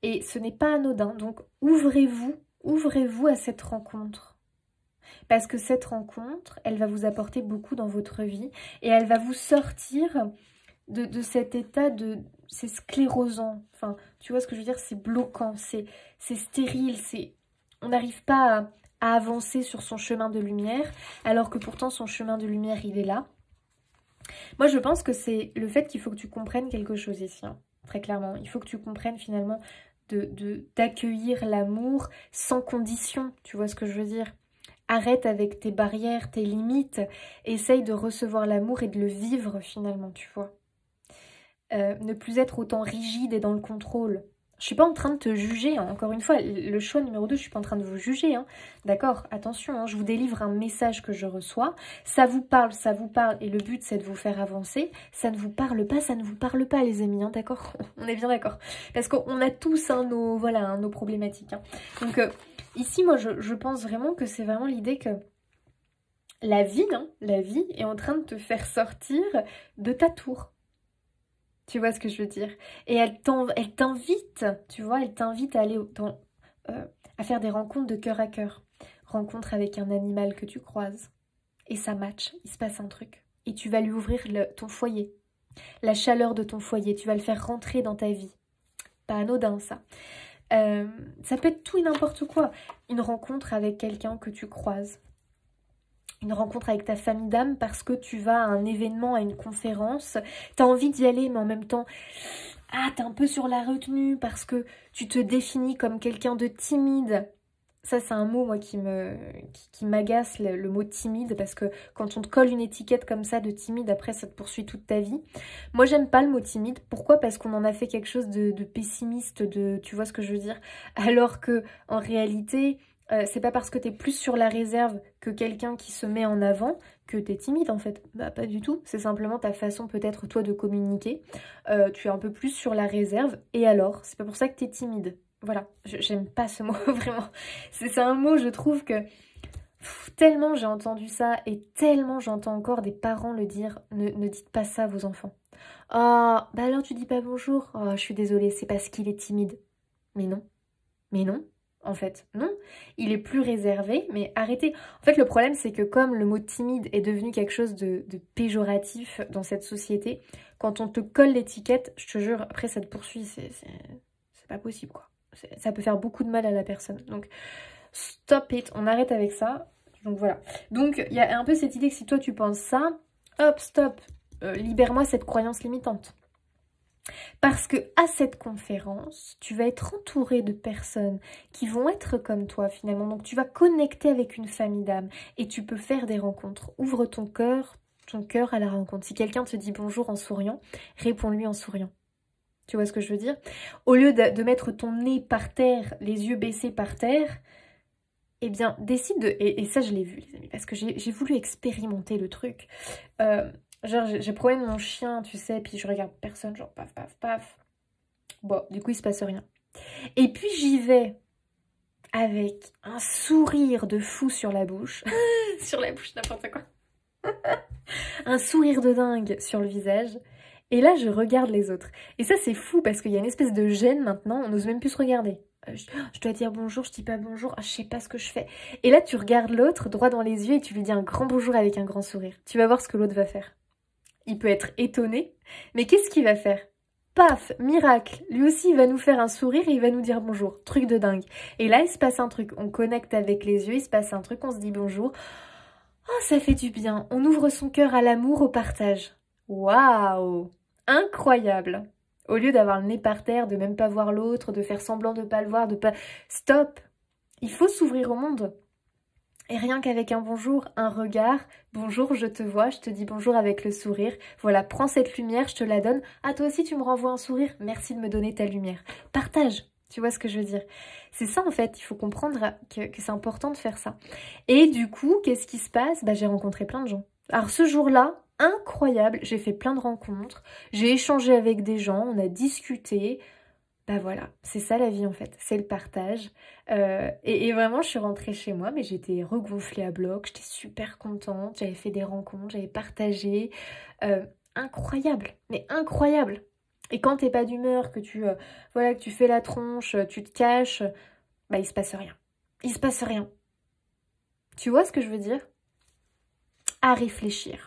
Et ce n'est pas anodin. Donc ouvrez-vous à cette rencontre. Parce que cette rencontre, elle va vous apporter beaucoup dans votre vie et elle va vous sortir de cet état de... C'est sclérosant. Enfin, tu vois ce que je veux dire? C'est bloquant, c'est stérile, on n'arrive pas à avancer sur son chemin de lumière, alors que pourtant son chemin de lumière, il est là. Moi, je pense que c'est le fait qu'il faut que tu comprennes quelque chose ici, hein, très clairement. Il faut que tu comprennes finalement d'accueillir l'amour sans condition, tu vois ce que je veux dire? Arrête avec tes barrières, tes limites, essaye de recevoir l'amour et de le vivre finalement, tu vois. Ne plus être autant rigide et dans le contrôle. Je suis pas en train de te juger, hein. Encore une fois, le choix numéro 2, je suis pas en train de vous juger, hein. D'accord, attention, hein, je vous délivre un message que je reçois, ça vous parle, et le but c'est de vous faire avancer, ça ne vous parle pas les amis, hein, d'accord. On est bien d'accord, parce qu'on a tous hein, nos problématiques. Hein. Donc ici, moi je pense vraiment que c'est vraiment l'idée que la vie est en train de te faire sortir de ta tour. Tu vois ce que je veux dire? Et elle t'invite, tu vois, elle t'invite à aller à faire des rencontres de cœur à cœur. Rencontre avec un animal que tu croises. Et ça match, il se passe un truc. Et tu vas lui ouvrir ton foyer. La chaleur de ton foyer, tu vas le faire rentrer dans ta vie. Pas anodin, ça. Ça peut être tout et n'importe quoi. Une rencontre avec quelqu'un que tu croises. Une rencontre avec ta famille d'âme parce que tu vas à un événement, à une conférence, tu as envie d'y aller mais en même temps, tu es un peu sur la retenue parce que tu te définis comme quelqu'un de timide. Ça c'est un mot moi qui m'agace, le mot timide, parce que quand on te colle une étiquette comme ça de timide, après ça te poursuit toute ta vie. Moi j'aime pas le mot timide, pourquoi? Parce qu'on en a fait quelque chose de pessimiste, tu vois ce que je veux dire? Alors que en réalité... c'est pas parce que t'es plus sur la réserve que quelqu'un qui se met en avant que t'es timide en fait. Bah pas du tout, c'est simplement ta façon peut-être toi de communiquer. Tu es un peu plus sur la réserve et alors, c'est pas pour ça que t'es timide. Voilà, j'aime pas ce mot vraiment. C'est un mot, je trouve que tellement j'ai entendu ça et tellement j'entends encore des parents le dire, ne dites pas ça à vos enfants. Ah, bah alors tu dis pas bonjour. Oh, je suis désolée, c'est parce qu'il est timide. Mais non, mais non. en fait. Non, il est plus réservé, mais arrêtez. En fait, le problème, c'est que comme le mot timide est devenu quelque chose de péjoratif dans cette société, quand on te colle l'étiquette, je te jure, après ça te poursuit, c'est pas possible, quoi. Ça peut faire beaucoup de mal à la personne. Donc, stop it, on arrête avec ça. Donc voilà. Donc, il y a un peu cette idée que si toi tu penses ça, hop, stop, libère-moi cette croyance limitante. Parce que à cette conférence, tu vas être entouré de personnes qui vont être comme toi finalement. Donc tu vas connecter avec une famille d'âmes et tu peux faire des rencontres. Ouvre ton cœur à la rencontre. Si quelqu'un te dit bonjour en souriant, réponds-lui en souriant. Tu vois ce que je veux dire? Au lieu de mettre ton nez par terre, les yeux baissés par terre, eh bien, décide de... Et ça, je l'ai vu, les amis, parce que j'ai voulu expérimenter le truc. Genre, j'ai promène mon chien, tu sais, puis je regarde personne, genre paf, paf, paf. Bon, du coup, il se passe rien. Et puis, j'y vais avec un sourire de fou sur la bouche. Sur la bouche, n'importe quoi. Un sourire de dingue sur le visage. Et là, je regarde les autres. Et ça, c'est fou parce qu'il y a une espèce de gêne maintenant. On n'ose même plus se regarder. Je dois dire bonjour, je dis pas bonjour. Ah, je sais pas ce que je fais. Et là, tu regardes l'autre droit dans les yeux et tu lui dis un grand bonjour avec un grand sourire. Tu vas voir ce que l'autre va faire. Il peut être étonné. Mais qu'est-ce qu'il va faire? Paf, miracle. Lui aussi, il va nous faire un sourire et il va nous dire bonjour. Truc de dingue. Et là, il se passe un truc. On connecte avec les yeux, il se passe un truc, on se dit bonjour. Oh, ça fait du bien. On ouvre son cœur à l'amour, au partage. Waouh! Incroyable! Au lieu d'avoir le nez par terre, de même pas voir l'autre, de faire semblant de pas le voir, de pas... Stop! Il faut s'ouvrir au monde. Et rien qu'avec un bonjour, un regard, bonjour, je te vois, je te dis bonjour avec le sourire. Voilà, prends cette lumière, je te la donne. Ah, toi aussi, tu me renvoies un sourire. Merci de me donner ta lumière. Partage! Tu vois ce que je veux dire? C'est ça, en fait, il faut comprendre que c'est important de faire ça. Et du coup, qu'est-ce qui se passe? Bah, j'ai rencontré plein de gens. Alors, ce jour-là, incroyable, j'ai fait plein de rencontres, j'ai échangé avec des gens, on a discuté. Bah voilà, c'est ça la vie, en fait, c'est le partage. Et vraiment, je suis rentrée chez moi, mais j'étais regonflée à bloc, j'étais super contente, j'avais fait des rencontres, j'avais partagé. Incroyable, mais incroyable! Et quand t'es pas d'humeur, que voilà, que tu fais la tronche, tu te caches, bah il se passe rien. Il se passe rien. Tu vois ce que je veux dire? À réfléchir.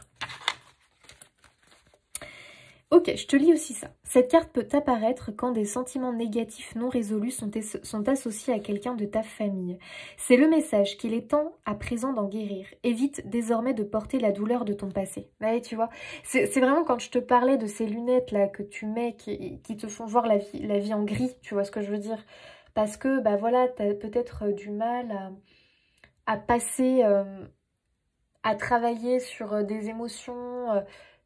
Ok, je te lis aussi ça. Cette carte peut apparaître quand des sentiments négatifs non résolus sont associés à quelqu'un de ta famille. C'est le message qu'il est temps à présent d'en guérir. Évite désormais de porter la douleur de ton passé. Ouais, tu vois, c'est vraiment quand je te parlais de ces lunettes-là que tu mets qui te font voir la vie en gris, tu vois ce que je veux dire? Parce que, bah voilà, t'as peut-être du mal à passer, à travailler sur des émotions...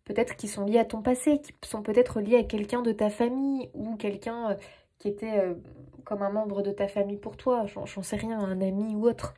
peut-être qui sont liés à ton passé, qui sont peut-être liés à quelqu'un de ta famille ou quelqu'un qui était comme un membre de ta famille pour toi, j'en sais rien, un ami ou autre.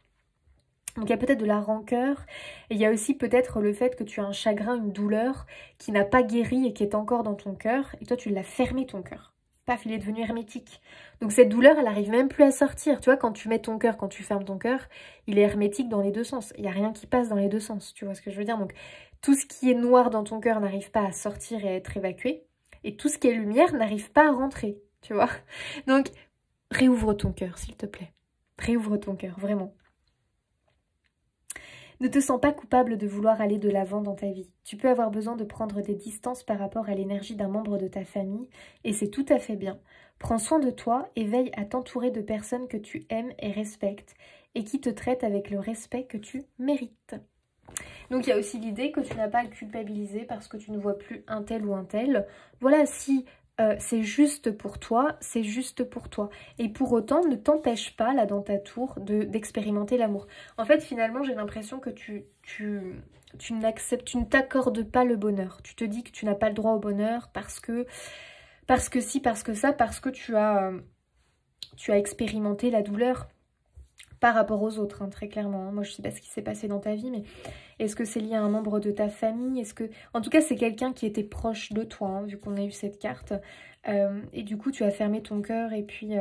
Donc il y a peut-être de la rancœur et il y a aussi peut-être le fait que tu as un chagrin, une douleur qui n'a pas guéri et qui est encore dans ton cœur et toi tu l'as fermé ton cœur. Paf, il est devenu hermétique. Donc cette douleur, elle n'arrive même plus à sortir. Tu vois, quand tu mets ton cœur, quand tu fermes ton cœur, il est hermétique dans les deux sens. Il n'y a rien qui passe dans les deux sens. Tu vois ce que je veux dire? Donc tout ce qui est noir dans ton cœur n'arrive pas à sortir et à être évacué. Et tout ce qui est lumière n'arrive pas à rentrer. Tu vois? Donc réouvre ton cœur, s'il te plaît. Réouvre ton cœur, vraiment. Ne te sens pas coupable de vouloir aller de l'avant dans ta vie. Tu peux avoir besoin de prendre des distances par rapport à l'énergie d'un membre de ta famille et c'est tout à fait bien. Prends soin de toi et veille à t'entourer de personnes que tu aimes et respectes et qui te traitent avec le respect que tu mérites. Donc il y a aussi l'idée que tu n'as pas à le culpabiliser parce que tu ne vois plus un tel ou un tel. Voilà, si... c'est juste pour toi, c'est juste pour toi. Et pour autant, ne t'empêche pas, là, dans ta tour, d'expérimenter l'amour. En fait, finalement, j'ai l'impression que tu ne t'accordes pas le bonheur. Tu te dis que tu n'as pas le droit au bonheur parce que si, parce que ça, parce que tu as expérimenté la douleur par rapport aux autres, hein, très clairement. Hein. Moi, je ne sais pas ce qui s'est passé dans ta vie, mais est-ce que c'est lié à un membre de ta famille? En tout cas, c'est quelqu'un qui était proche de toi, hein, vu qu'on a eu cette carte. Et du coup, tu as fermé ton cœur et puis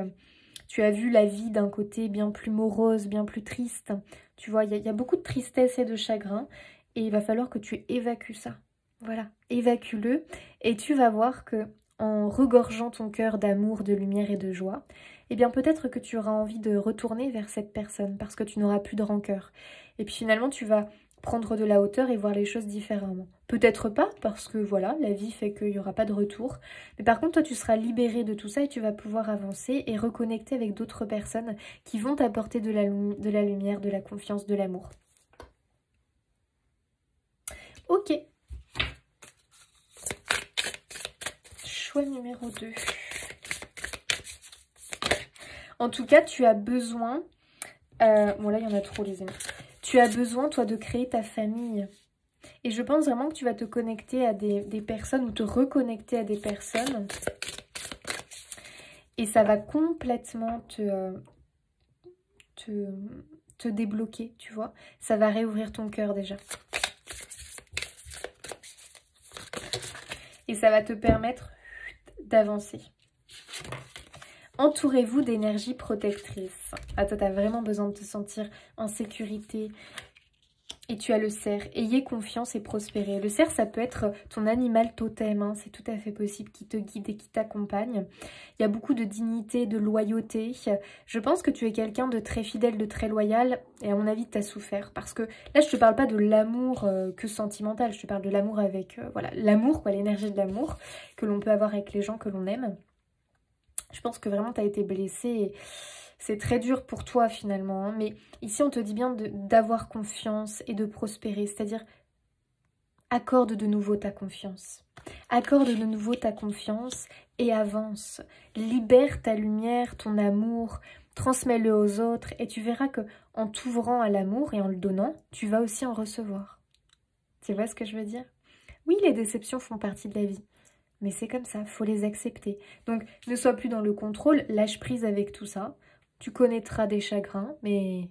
tu as vu la vie d'un côté bien plus morose, bien plus triste. Tu vois, il y a beaucoup de tristesse et de chagrin. Et il va falloir que tu évacues ça. Voilà, évacue-le. Et tu vas voir que en regorgeant ton cœur d'amour, de lumière et de joie, eh bien peut-être que tu auras envie de retourner vers cette personne parce que tu n'auras plus de rancœur. Et puis finalement, tu vas prendre de la hauteur et voir les choses différemment. Peut-être pas, parce que voilà, la vie fait qu'il n'y aura pas de retour. Mais par contre, toi, tu seras libéré de tout ça et tu vas pouvoir avancer et reconnecter avec d'autres personnes qui vont t'apporter de la lumière, de la confiance, de l'amour. Ok. Choix numéro 2. En tout cas, tu as besoin... bon, là, il y en a trop, les amis. Tu as besoin, toi, de créer ta famille. Et je pense vraiment que tu vas te connecter à des personnes ou te reconnecter à des personnes. Et ça va complètement te débloquer, tu vois. Ça va réouvrir ton cœur déjà. Et ça va te permettre d'avancer. Entourez-vous d'énergie protectrice. Ah, toi, tu as vraiment besoin de te sentir en sécurité. Et tu as le cerf. Ayez confiance et prospérez. Le cerf, ça peut être ton animal totem. Hein. C'est tout à fait possible qui te guide et qui t'accompagne. Il y a beaucoup de dignité, de loyauté. Je pense que tu es quelqu'un de très fidèle, de très loyal. Et à mon avis, tu as souffert. Parce que là, je ne te parle pas de l'amour que sentimental. Je te parle de l'amour avec... voilà, l'amour, quoi, l'énergie de l'amour que l'on peut avoir avec les gens que l'on aime. Je pense que vraiment, tu as été blessée et c'est très dur pour toi finalement. Hein. Mais ici, on te dit bien d'avoir confiance et de prospérer. C'est-à-dire, accorde de nouveau ta confiance. Accorde de nouveau ta confiance et avance. Libère ta lumière, ton amour, transmets-le aux autres. Et tu verras que en t'ouvrant à l'amour et en le donnant, tu vas aussi en recevoir. Tu vois ce que je veux dire? Oui, les déceptions font partie de la vie. Mais c'est comme ça, faut les accepter. Donc, ne sois plus dans le contrôle, lâche prise avec tout ça. Tu connaîtras des chagrins, mais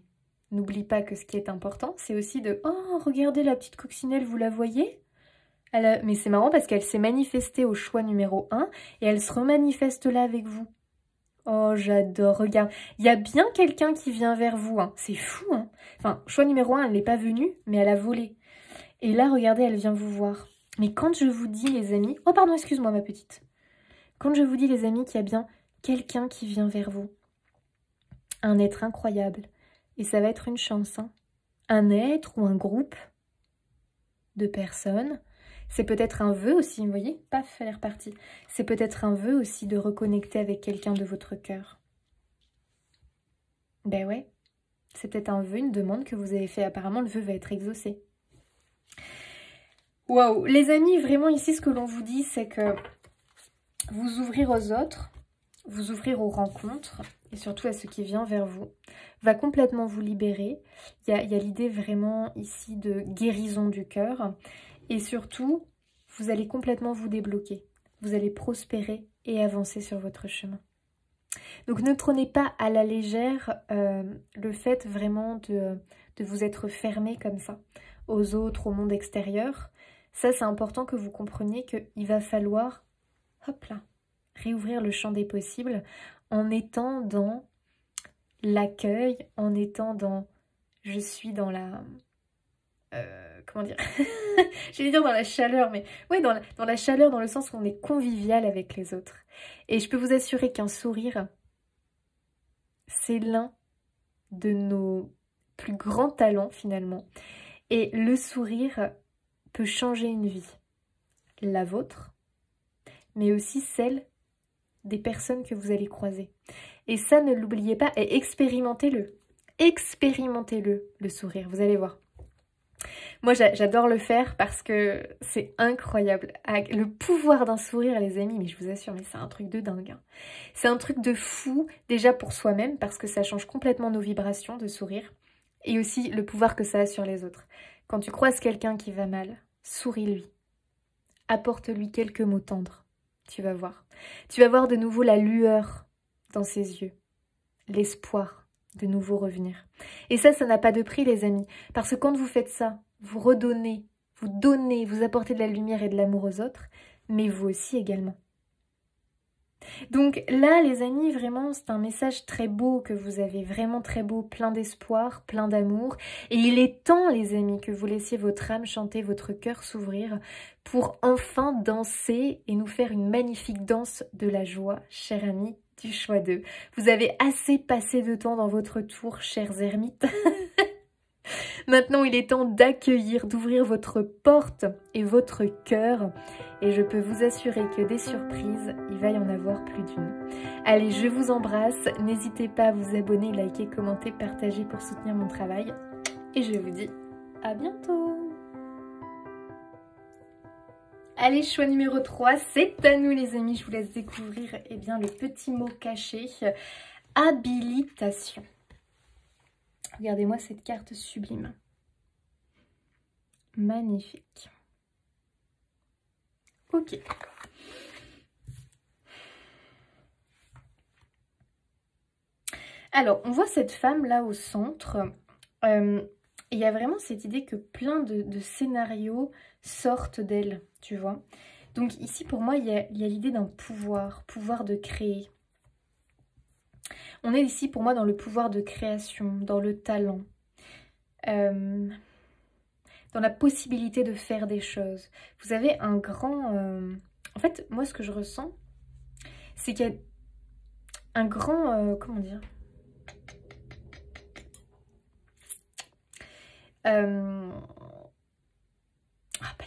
n'oublie pas que ce qui est important, c'est aussi de... Oh, regardez la petite coccinelle, vous la voyez? Mais c'est marrant parce qu'elle s'est manifestée au choix numéro 1 et elle se remanifeste là avec vous. Oh, j'adore, regarde. Il y a bien quelqu'un qui vient vers vous, hein. C'est fou, hein. Enfin, choix numéro 1, elle n'est pas venue, mais elle a volé. Et là, regardez, elle vient vous voir. Mais quand je vous dis, les amis... Oh, pardon, excuse-moi, ma petite. Quand je vous dis, les amis, qu'il y a bien quelqu'un qui vient vers vous, un être incroyable, et ça va être une chance, hein. Un être ou un groupe de personnes, c'est peut-être un vœu aussi, vous voyez, paf, elle est repartie. C'est peut-être un vœu aussi de reconnecter avec quelqu'un de votre cœur. Ben ouais, c'est peut-être un vœu, une demande que vous avez fait. Apparemment, le vœu va être exaucé. Waouh, les amis, vraiment ici, ce que l'on vous dit, c'est que vous ouvrir aux autres, vous ouvrir aux rencontres, et surtout à ce qui vient vers vous, va complètement vous libérer. Il y a l'idée vraiment ici de guérison du cœur. Et surtout, vous allez complètement vous débloquer. Vous allez prospérer et avancer sur votre chemin. Donc ne prenez pas à la légère le fait vraiment de vous être fermé comme ça aux autres, au monde extérieur. Ça, c'est important que vous compreniez qu'il va falloir, hop là, réouvrir le champ des possibles en étant dans l'accueil, en étant dans... Je suis dans la... comment dire? J'allais dire dans la chaleur, mais... Oui, dans la chaleur, dans le sens où on est convivial avec les autres. Et je peux vous assurer qu'un sourire, c'est l'un de nos plus grands talents, finalement. Et le sourire peut changer une vie. La vôtre, mais aussi celle des personnes que vous allez croiser. Et ça, ne l'oubliez pas, et expérimentez-le. Expérimentez-le, le sourire, vous allez voir. Moi, j'adore le faire parce que c'est incroyable. Le pouvoir d'un sourire, les amis, mais je vous assure, mais c'est un truc de dingue. Hein. C'est un truc de fou, déjà pour soi-même, parce que ça change complètement nos vibrations de sourire. Et aussi le pouvoir que ça a sur les autres. Quand tu croises quelqu'un qui va mal, souris-lui. Apporte-lui quelques mots tendres. Tu vas voir. Tu vas voir de nouveau la lueur dans ses yeux. L'espoir de nouveau revenir. Et ça n'a pas de prix, les amis. Parce que quand vous faites ça, vous redonnez, vous donnez, vous apportez de la lumière et de l'amour aux autres, mais vous aussi également. Donc là, les amis, vraiment, c'est un message très beau que vous avez, vraiment très beau, plein d'espoir, plein d'amour. Et il est temps, les amis, que vous laissiez votre âme chanter, votre cœur s'ouvrir pour enfin danser et nous faire une magnifique danse de la joie, chers amis du choix 2. Vous avez assez passé de temps dans votre tour, chers ermites. Maintenant, il est temps d'accueillir, d'ouvrir votre porte et votre cœur. Et je peux vous assurer que des surprises, il va y en avoir plus d'une. Allez, je vous embrasse. N'hésitez pas à vous abonner, liker, commenter, partager pour soutenir mon travail. Et je vous dis à bientôt. Allez, choix numéro 3, c'est à nous les amis. Je vous laisse découvrir le petit mot caché. Habilitation. Regardez-moi cette carte sublime. Magnifique. Ok. Alors, on voit cette femme là au centre. Il y a vraiment cette idée que plein de scénarios sortent d'elle, tu vois. Donc ici, pour moi, il y a l'idée d'un pouvoir de créer. On est ici, pour moi, dans le pouvoir de création, dans le talent, dans la possibilité de faire des choses. Vous avez un grand... En fait, moi, ce que je ressens, c'est qu'il y a un grand... comment dire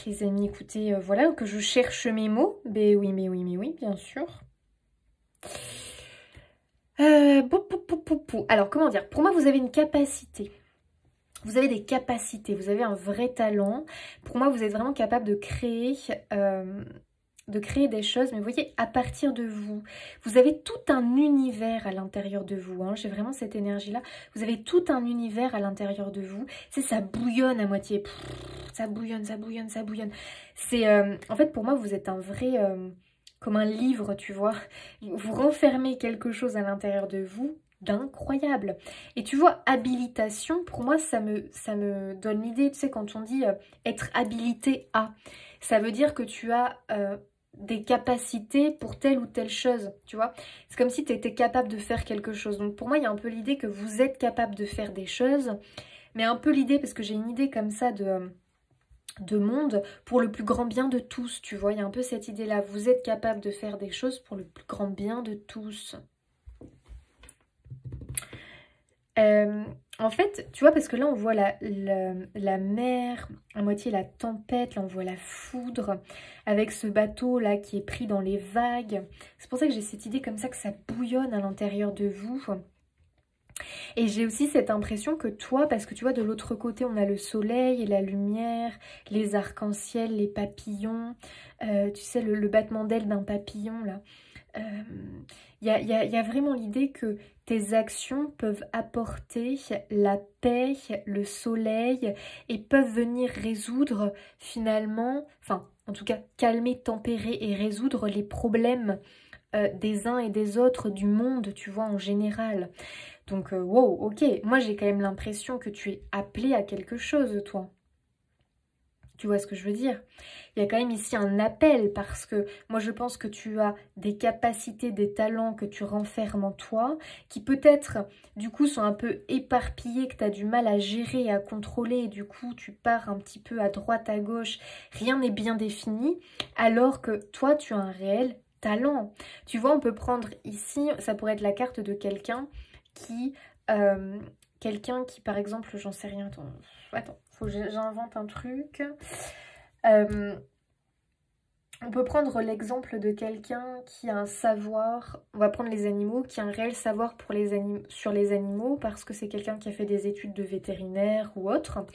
les amis, écoutez, voilà que je cherche mes mots. Mais oui, bien sûr. Alors, comment dire? Pour moi, vous avez une capacité. Vous avez des capacités, vous avez un vrai talent. Pour moi, vous êtes vraiment capable de créer des choses. Mais vous voyez, à partir de vous, vous avez tout un univers à l'intérieur de vous. Hein. J'ai vraiment cette énergie-là. Vous avez tout un univers à l'intérieur de vous. C'est ça bouillonne à moitié. Ça bouillonne. C'est en fait, pour moi, vous êtes un vrai... comme un livre, tu vois. Vous renfermez quelque chose à l'intérieur de vous d'incroyable. Et tu vois, habilitation, pour moi, ça me donne l'idée, tu sais, quand on dit être habilité à, ça veut dire que tu as des capacités pour telle ou telle chose, tu vois. C'est comme si tu étais capable de faire quelque chose. Donc pour moi, il y a un peu l'idée que vous êtes capable de faire des choses, mais un peu l'idée, parce que j'ai une idée comme ça de monde pour le plus grand bien de tous, tu vois. Il y a un peu cette idée-là. Vous êtes capable de faire des choses pour le plus grand bien de tous. En fait, tu vois, parce que là, on voit la mer, à moitié la tempête, là, on voit la foudre, avec ce bateau-là qui est pris dans les vagues. C'est pour ça que j'ai cette idée comme ça, que ça bouillonne à l'intérieur de vous. Et j'ai aussi cette impression que toi, parce que tu vois, de l'autre côté, on a le soleil et la lumière, les arcs-en-ciel, les papillons, tu sais, le battement d'ailes d'un papillon, là. Il y a vraiment l'idée que tes actions peuvent apporter la paix, le soleil et peuvent venir résoudre finalement, enfin en tout cas calmer, tempérer et résoudre les problèmes des uns et des autres du monde, tu vois, en général. Donc wow, ok, moi j'ai quand même l'impression que tu es appelé à quelque chose, toi. Tu vois ce que je veux dire? Il y a quand même ici un appel parce que moi je pense que tu as des capacités, des talents que tu renfermes en toi qui peut-être du coup sont un peu éparpillés, que tu as du mal à gérer, à contrôler et du coup tu pars un petit peu à droite, à gauche, rien n'est bien défini alors que toi tu as un réel talent. Tu vois, on peut prendre ici, ça pourrait être la carte de quelqu'un qui par exemple, j'en sais rien, attends, faut que j'invente un truc. On peut prendre l'exemple de quelqu'un qui a un savoir, on va prendre les animaux, qui a un réel savoir sur les animaux parce que c'est quelqu'un qui a fait des études de vétérinaire ou autre.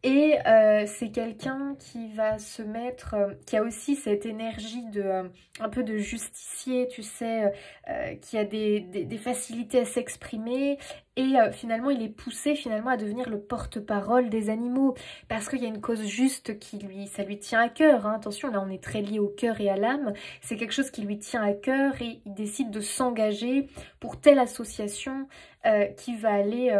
Et c'est quelqu'un qui va se mettre, qui a aussi cette énergie de un peu de justicier, tu sais, qui a des facilités à s'exprimer. Et finalement, il est poussé finalement à devenir le porte-parole des animaux. Parce qu'il y a une cause juste ça lui tient à cœur. Hein. Attention, là on est très lié au cœur et à l'âme. C'est quelque chose qui lui tient à cœur et il décide de s'engager pour telle association qui va aller...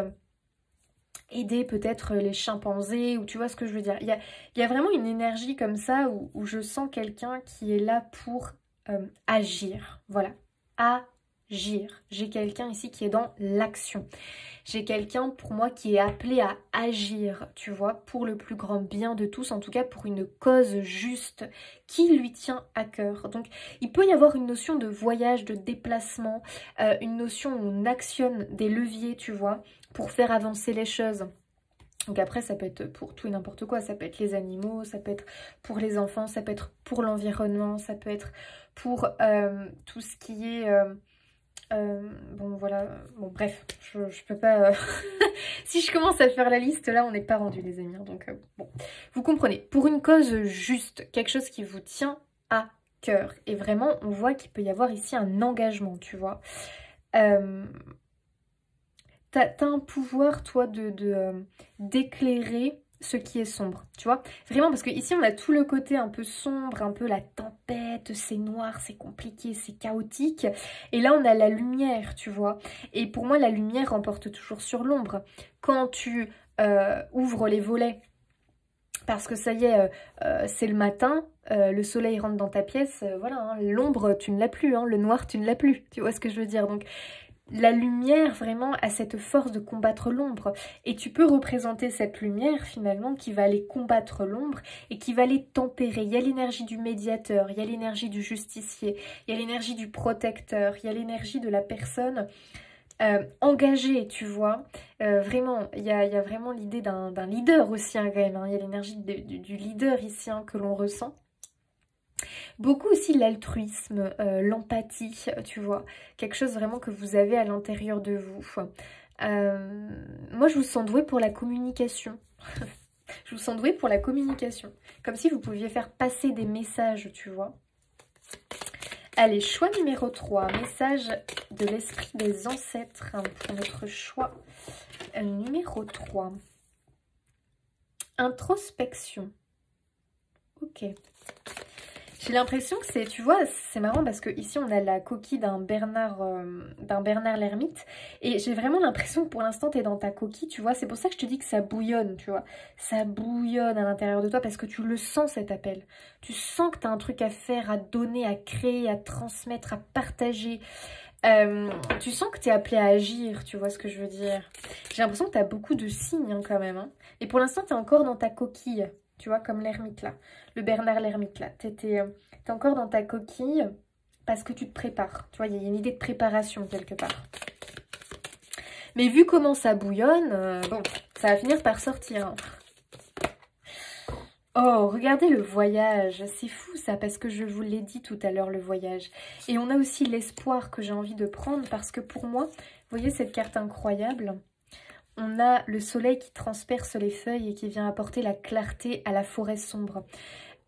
aider peut-être les chimpanzés, ou tu vois ce que je veux dire. Il y a vraiment une énergie comme ça où je sens quelqu'un qui est là pour agir. Voilà, agir. J'ai quelqu'un ici qui est dans l'action. J'ai quelqu'un pour moi qui est appelé à agir, tu vois, pour le plus grand bien de tous, en tout cas pour une cause juste qui lui tient à cœur. Donc il peut y avoir une notion de voyage, de déplacement, une notion où on actionne des leviers, tu vois, pour faire avancer les choses. Donc après, ça peut être pour tout et n'importe quoi, ça peut être les animaux, ça peut être pour les enfants, ça peut être pour l'environnement, ça peut être pour tout ce qui est... bon voilà, bon bref, je peux pas... si je commence à faire la liste, là on n'est pas rendu les amis, hein, donc bon. Vous comprenez, pour une cause juste, quelque chose qui vous tient à cœur, et vraiment on voit qu'il peut y avoir ici un engagement, tu vois. T'as un pouvoir, toi, d'éclairer ce qui est sombre, tu vois. Vraiment, parce que ici, on a tout le côté un peu sombre, un peu la tempête, c'est noir, c'est compliqué, c'est chaotique. Et là, on a la lumière, tu vois. Et pour moi, la lumière remporte toujours sur l'ombre. Quand tu ouvres les volets, parce que ça y est, c'est le matin, le soleil rentre dans ta pièce, voilà, hein, l'ombre, tu ne l'as plus, hein, le noir, tu ne l'as plus. Tu vois ce que je veux dire? Donc, la lumière vraiment a cette force de combattre l'ombre et tu peux représenter cette lumière finalement qui va aller combattre l'ombre et qui va aller tempérer. Il y a l'énergie du médiateur, il y a l'énergie du justicier, il y a l'énergie du protecteur, il y a l'énergie de la personne engagée, tu vois. Vraiment, il y a vraiment l'idée d'un leader aussi hein, quand même, hein. Il y a l'énergie du leader ici hein, que l'on ressent. Beaucoup aussi l'altruisme, l'empathie, tu vois. Quelque chose vraiment que vous avez à l'intérieur de vous. Moi, je vous sens douée pour la communication. Je vous sens douée pour la communication. Comme si vous pouviez faire passer des messages, tu vois. Allez, choix numéro 3. Message de l'esprit des ancêtres hein, pour notre choix numéro 3. Introspection. Ok. J'ai l'impression que c'est, tu vois, c'est marrant parce que ici on a la coquille d'un Bernard l'ermite et j'ai vraiment l'impression que pour l'instant tu es dans ta coquille, tu vois. C'est pour ça que je te dis que ça bouillonne, tu vois. Ça bouillonne à l'intérieur de toi parce que tu le sens cet appel. Tu sens que tu as un truc à faire, à donner, à créer, à transmettre, à partager. Tu sens que tu es appelé à agir, tu vois ce que je veux dire. J'ai l'impression que tu as beaucoup de signes hein, quand même. Hein. Et pour l'instant tu es encore dans ta coquille. Tu vois, comme l'ermite là, le Bernard l'ermite là. T'es encore dans ta coquille parce que tu te prépares. Tu vois, il y a une idée de préparation quelque part. Mais vu comment ça bouillonne, bon, ça va finir par sortir. Hein. Oh, regardez le voyage. C'est fou ça, parce que je vous l'ai dit tout à l'heure, le voyage. Et on a aussi l'espoir que j'ai envie de prendre parce que pour moi, vous voyez cette carte incroyable ? On a le soleil qui transperce les feuilles et qui vient apporter la clarté à la forêt sombre.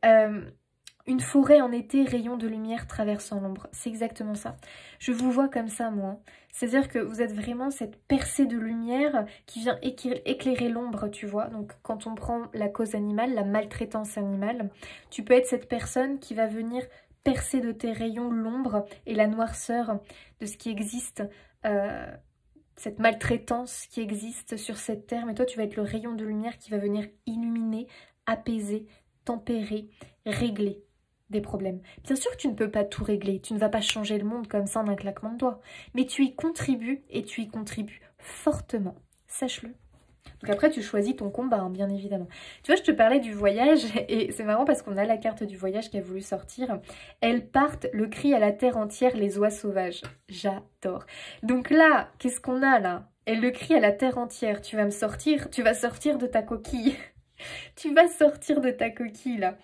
Une forêt en été, rayon de lumière traversant l'ombre. C'est exactement ça. Je vous vois comme ça, moi. C'est-à-dire que vous êtes vraiment cette percée de lumière qui vient éclairer l'ombre, tu vois. Donc, quand on prend la cause animale, la maltraitance animale, tu peux être cette personne qui va venir percer de tes rayons l'ombre et la noirceur de ce qui existe cette maltraitance qui existe sur cette terre, mais toi tu vas être le rayon de lumière qui va venir illuminer, apaiser, tempérer, régler des problèmes. Bien sûr que tu ne peux pas tout régler, tu ne vas pas changer le monde comme ça en un claquement de doigts, mais tu y contribues et tu y contribues fortement, sache-le. Donc après tu choisis ton combat, hein, bien évidemment. Tu vois, je te parlais du voyage et c'est marrant parce qu'on a la carte du voyage qui a voulu sortir. Elles partent, le cri à la terre entière, les oies sauvages. J'adore. Donc là, qu'est-ce qu'on a là? Elle le crie à la terre entière. Tu vas me sortir, tu vas sortir de ta coquille. Tu vas sortir de ta coquille là.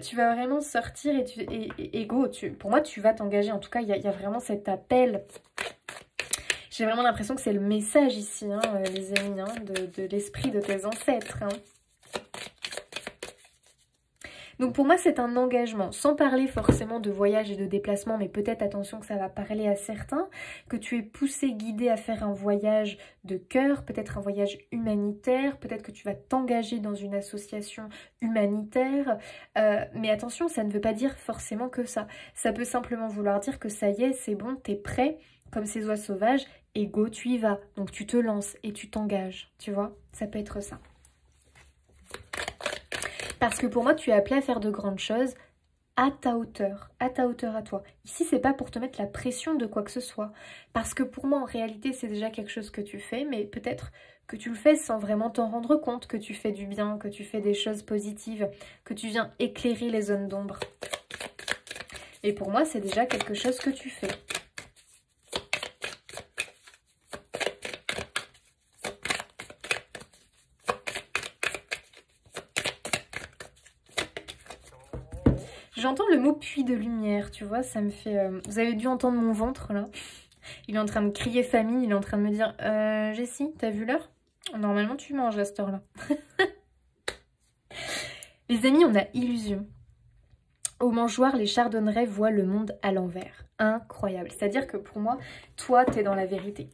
Tu vas vraiment sortir et go, pour moi tu vas t'engager. En tout cas, il y a vraiment cet appel. J'ai vraiment l'impression que c'est le message ici, hein, les amis, hein, de l'esprit de tes ancêtres. Hein. Donc pour moi, c'est un engagement, sans parler forcément de voyage et de déplacement, mais peut-être, attention, que ça va parler à certains, que tu es poussé, guidé à faire un voyage de cœur, peut-être un voyage humanitaire, peut-être que tu vas t'engager dans une association humanitaire. Mais attention, ça ne veut pas dire forcément que ça. Ça peut simplement vouloir dire que ça y est, c'est bon, t'es prêt, comme ces oies sauvages, et go, tu y vas. Donc tu te lances et tu t'engages, tu vois. Ça peut être ça. Parce que pour moi, tu es appelé à faire de grandes choses. à ta hauteur à toi. Ici, c'est pas pour te mettre la pression de quoi que ce soit. Parce que pour moi, en réalité, c'est déjà quelque chose que tu fais, mais peut-être que tu le fais sans vraiment t'en rendre compte, que tu fais du bien, que tu fais des choses positives, que tu viens éclairer les zones d'ombre. Et pour moi, c'est déjà quelque chose que tu fais. J'entends le mot puits de lumière, tu vois, ça me fait... Vous avez dû entendre mon ventre, là. Il est en train de crier famille, il est en train de me dire « Jessie, t'as vu l'heure? Normalement, tu manges à cette heure-là. » Les amis, on a illusion. Au mangeoir, les chardonnerets voient le monde à l'envers. Incroyable. C'est-à-dire que pour moi, toi, t'es dans la vérité.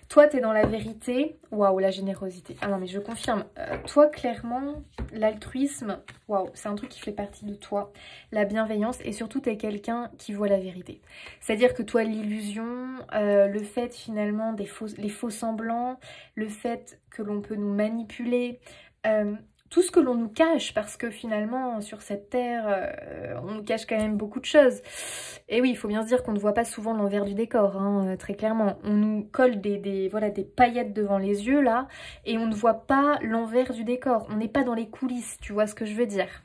Toi, t'es dans la vérité. Waouh, la générosité. Ah non, mais je confirme. Toi, clairement, l'altruisme, waouh, c'est un truc qui fait partie de toi. La bienveillance et surtout, t'es quelqu'un qui voit la vérité. C'est-à-dire que toi, l'illusion, le fait finalement, les faux semblants, le fait que l'on peut nous manipuler, tout ce que l'on nous cache, parce que finalement, sur cette terre, on nous cache quand même beaucoup de choses. Et oui, il faut bien se dire qu'on ne voit pas souvent l'envers du décor, hein, très clairement. On nous colle voilà, des paillettes devant les yeux, là, et on ne voit pas l'envers du décor. On n'est pas dans les coulisses, tu vois ce que je veux dire.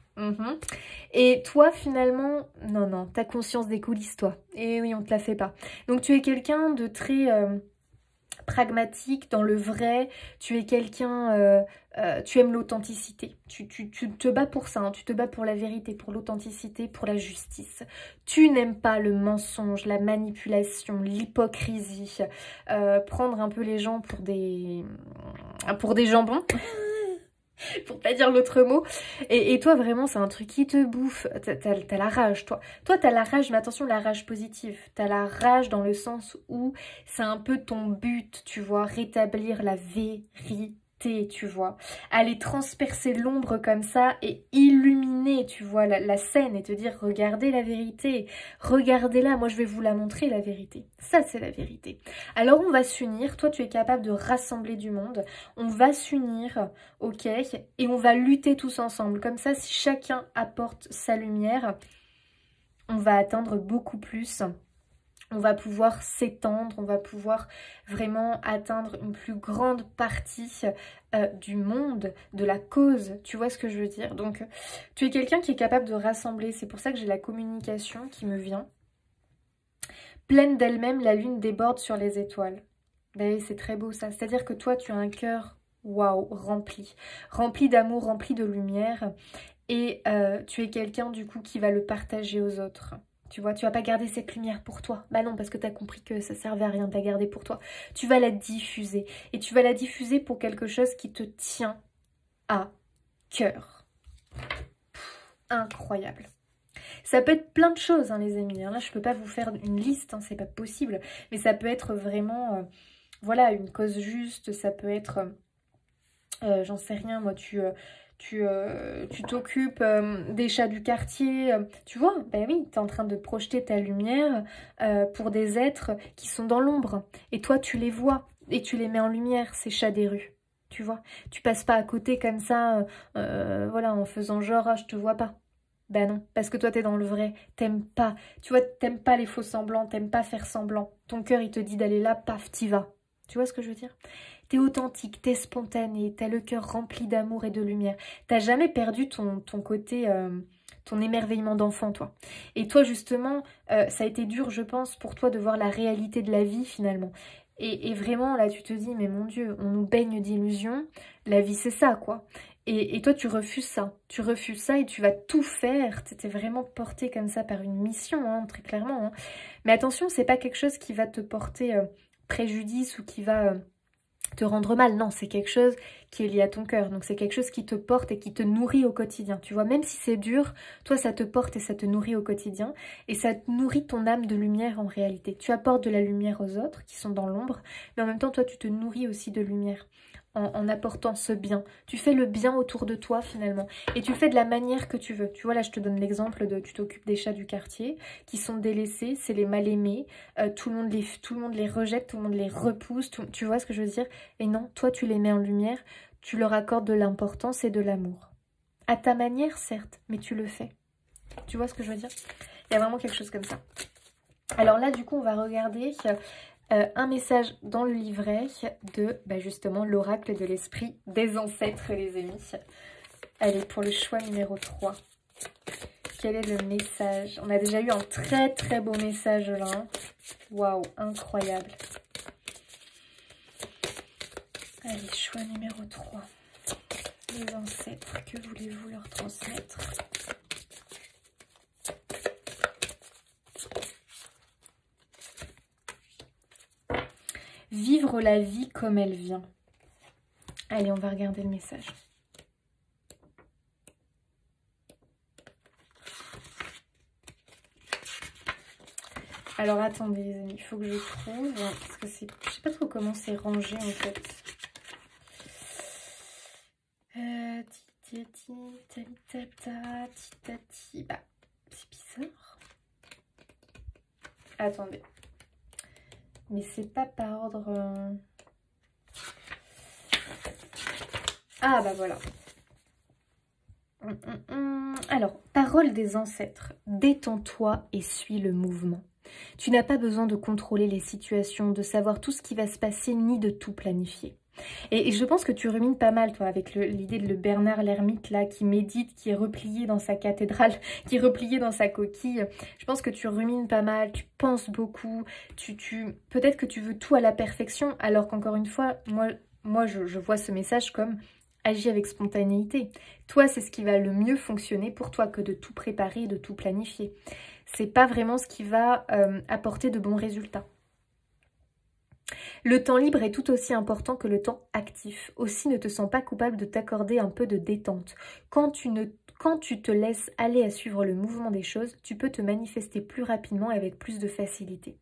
Et toi, finalement, non, t'as conscience des coulisses, toi. Et oui, on te la fait pas. Donc, tu es quelqu'un de très... pragmatique, dans le vrai, tu es quelqu'un, tu aimes l'authenticité, tu te bats pour ça, hein, tu te bats pour la vérité, pour l'authenticité, pour la justice. Tu n'aimes pas le mensonge, la manipulation, l'hypocrisie, prendre un peu les gens pour des jambons. Pour pas dire l'autre mot. Et toi, vraiment, c'est un truc qui te bouffe. T'as la rage, toi. Toi, t'as la rage, mais attention, la rage positive. T'as la rage dans le sens où c'est un peu ton but, tu vois, rétablir la vérité, tu vois. Aller transpercer l'ombre comme ça et illuminer, tu vois, la scène et te dire, regardez la vérité, regardez-la, moi je vais vous la montrer, la vérité. Ça, c'est la vérité. Alors, on va s'unir. Toi, tu es capable de rassembler du monde. On va s'unir, ok, et on va lutter tous ensemble. Comme ça, si chacun apporte sa lumière, on va atteindre beaucoup plus. On va pouvoir s'étendre, on va pouvoir vraiment atteindre une plus grande partie du monde, de la cause, tu vois ce que je veux dire. Donc, tu es quelqu'un qui est capable de rassembler, c'est pour ça que j'ai la communication qui me vient. Pleine d'elle-même, la lune déborde sur les étoiles. Ben, c'est très beau ça, c'est-à-dire que toi, tu as un cœur, waouh, rempli d'amour, rempli de lumière, et tu es quelqu'un du coup qui va le partager aux autres. Tu vois, tu vas pas garder cette lumière pour toi. Bah non, parce que tu as compris que ça servait à rien de la garder pour toi. Tu vas la diffuser. Et tu vas la diffuser pour quelque chose qui te tient à cœur. Incroyable. Ça peut être plein de choses, hein, les amis. Là, je peux pas vous faire une liste, hein, c'est pas possible. Mais ça peut être vraiment, voilà, une cause juste. Ça peut être, j'en sais rien, moi, tu t'occupes des chats du quartier, tu vois, ben oui, tu es en train de projeter ta lumière pour des êtres qui sont dans l'ombre. Et toi, tu les vois et tu les mets en lumière, ces chats des rues, tu vois. Tu passes pas à côté comme ça, voilà, en faisant genre, ah, je te vois pas. Ben non, parce que toi, t'es dans le vrai, t'aimes pas. Tu vois, t'aimes pas les faux semblants, t'aimes pas faire semblant. Ton cœur, il te dit d'aller là, paf, t'y vas. Tu vois ce que je veux dire? T'es authentique, t'es spontané, t'as le cœur rempli d'amour et de lumière. T'as jamais perdu ton côté, ton émerveillement d'enfant, toi. Et toi, justement, ça a été dur, je pense, pour toi de voir la réalité de la vie, finalement. Et vraiment, là, tu te dis, mais mon Dieu, on nous baigne d'illusions. La vie, c'est ça, quoi. Et toi, tu refuses ça. Tu refuses ça et tu vas tout faire. T'étais vraiment porté comme ça par une mission, hein, très clairement. Hein. Mais attention, c'est pas quelque chose qui va te porter préjudice ou qui va... te rendre mal, non, c'est quelque chose qui est lié à ton cœur, donc c'est quelque chose qui te porte et qui te nourrit au quotidien, tu vois, même si c'est dur, toi ça te porte et ça te nourrit au quotidien, et ça te nourrit ton âme de lumière en réalité, tu apportes de la lumière aux autres qui sont dans l'ombre, mais en même temps toi tu te nourris aussi de lumière, en apportant ce bien, tu fais le bien autour de toi finalement, et tu le fais de la manière que tu veux, tu vois là je te donne l'exemple de tu t'occupes des chats du quartier, qui sont délaissés, c'est les mal aimés, tout le monde les rejette, tout le monde les repousse, tu vois ce que je veux dire? Et non, toi tu les mets en lumière, tu leur accordes de l'importance et de l'amour. À ta manière certes, mais tu le fais. Tu vois ce que je veux dire? Il y a vraiment quelque chose comme ça. Alors là, du coup, on va regarder un message dans le livret de, justement, l'oracle de l'esprit des ancêtres, les amis. Allez, pour le choix numéro 3. Quel est le message? On a déjà eu un très très beau message là. Waouh, incroyable. Allez, choix numéro 3. Les ancêtres, que voulez-vous leur transmettre? Vivre la vie comme elle vient. Allez, on va regarder le message. Alors attendez les amis, il faut que je trouve, parce que c'est, je sais pas trop comment c'est rangé en fait. Bah, c'est bizarre. Attendez. Mais c'est pas par ordre... Ah bah voilà. Alors, parole des ancêtres. Détends-toi et suis le mouvement. Tu n'as pas besoin de contrôler les situations, de savoir tout ce qui va se passer, ni de tout planifier. Et je pense que tu rumines pas mal, toi, avec l'idée de Bernard l'ermite, là, qui médite, qui est replié dans sa cathédrale, qui est replié dans sa coquille. Je pense que tu rumines pas mal, tu penses beaucoup, peut-être que tu veux tout à la perfection, alors qu'encore une fois, moi je vois ce message comme agis avec spontanéité. Toi, c'est ce qui va le mieux fonctionner pour toi que de tout préparer, de tout planifier. C'est pas vraiment ce qui va apporter de bons résultats. Le temps libre est tout aussi important que le temps actif. Aussi, ne te sens pas coupable de t'accorder un peu de détente. Quand tu te laisses aller à suivre le mouvement des choses, tu peux te manifester plus rapidement et avec plus de facilité.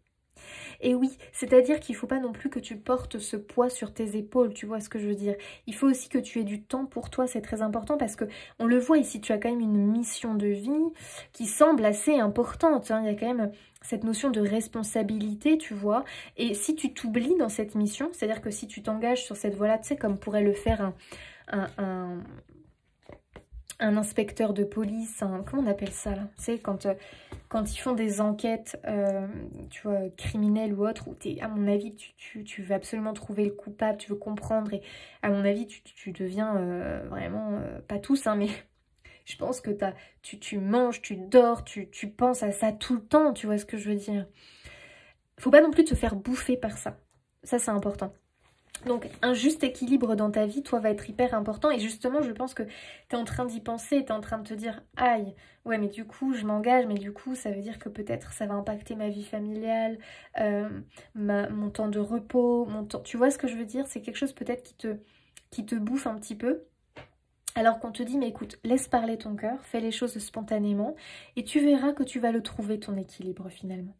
Et oui, c'est-à-dire qu'il ne faut pas non plus que tu portes ce poids sur tes épaules, tu vois ce que je veux dire. Il faut aussi que tu aies du temps pour toi, c'est très important parce que on le voit ici, tu as quand même une mission de vie qui semble assez importante. Hein. Il y a quand même cette notion de responsabilité, tu vois. Et si tu t'oublies dans cette mission, c'est-à-dire que si tu t'engages sur cette voie-là, tu sais, comme pourrait le faire un inspecteur de police, comment on appelle ça là? Tu sais, quand ils font des enquêtes, tu vois, criminelles ou autres, où à mon avis, tu veux absolument trouver le coupable, tu veux comprendre, et à mon avis, tu deviens vraiment, pas tous, hein, mais je pense que tu manges, tu dors, tu penses à ça tout le temps, tu vois ce que je veux dire? Faut pas non plus te faire bouffer par ça. Ça, c'est important. Donc, un juste équilibre dans ta vie, toi, va être hyper important. Et justement, je pense que tu es en train d'y penser, tu es en train de te dire « Aïe, ouais, mais du coup, je m'engage, mais du coup, ça veut dire que peut-être ça va impacter ma vie familiale, mon temps de repos, mon temps... » Tu vois ce que je veux dire? C'est quelque chose peut-être qui te bouffe un petit peu. Alors qu'on te dit « Mais écoute, laisse parler ton cœur, fais les choses spontanément et tu verras que tu vas le trouver, ton équilibre, finalement. »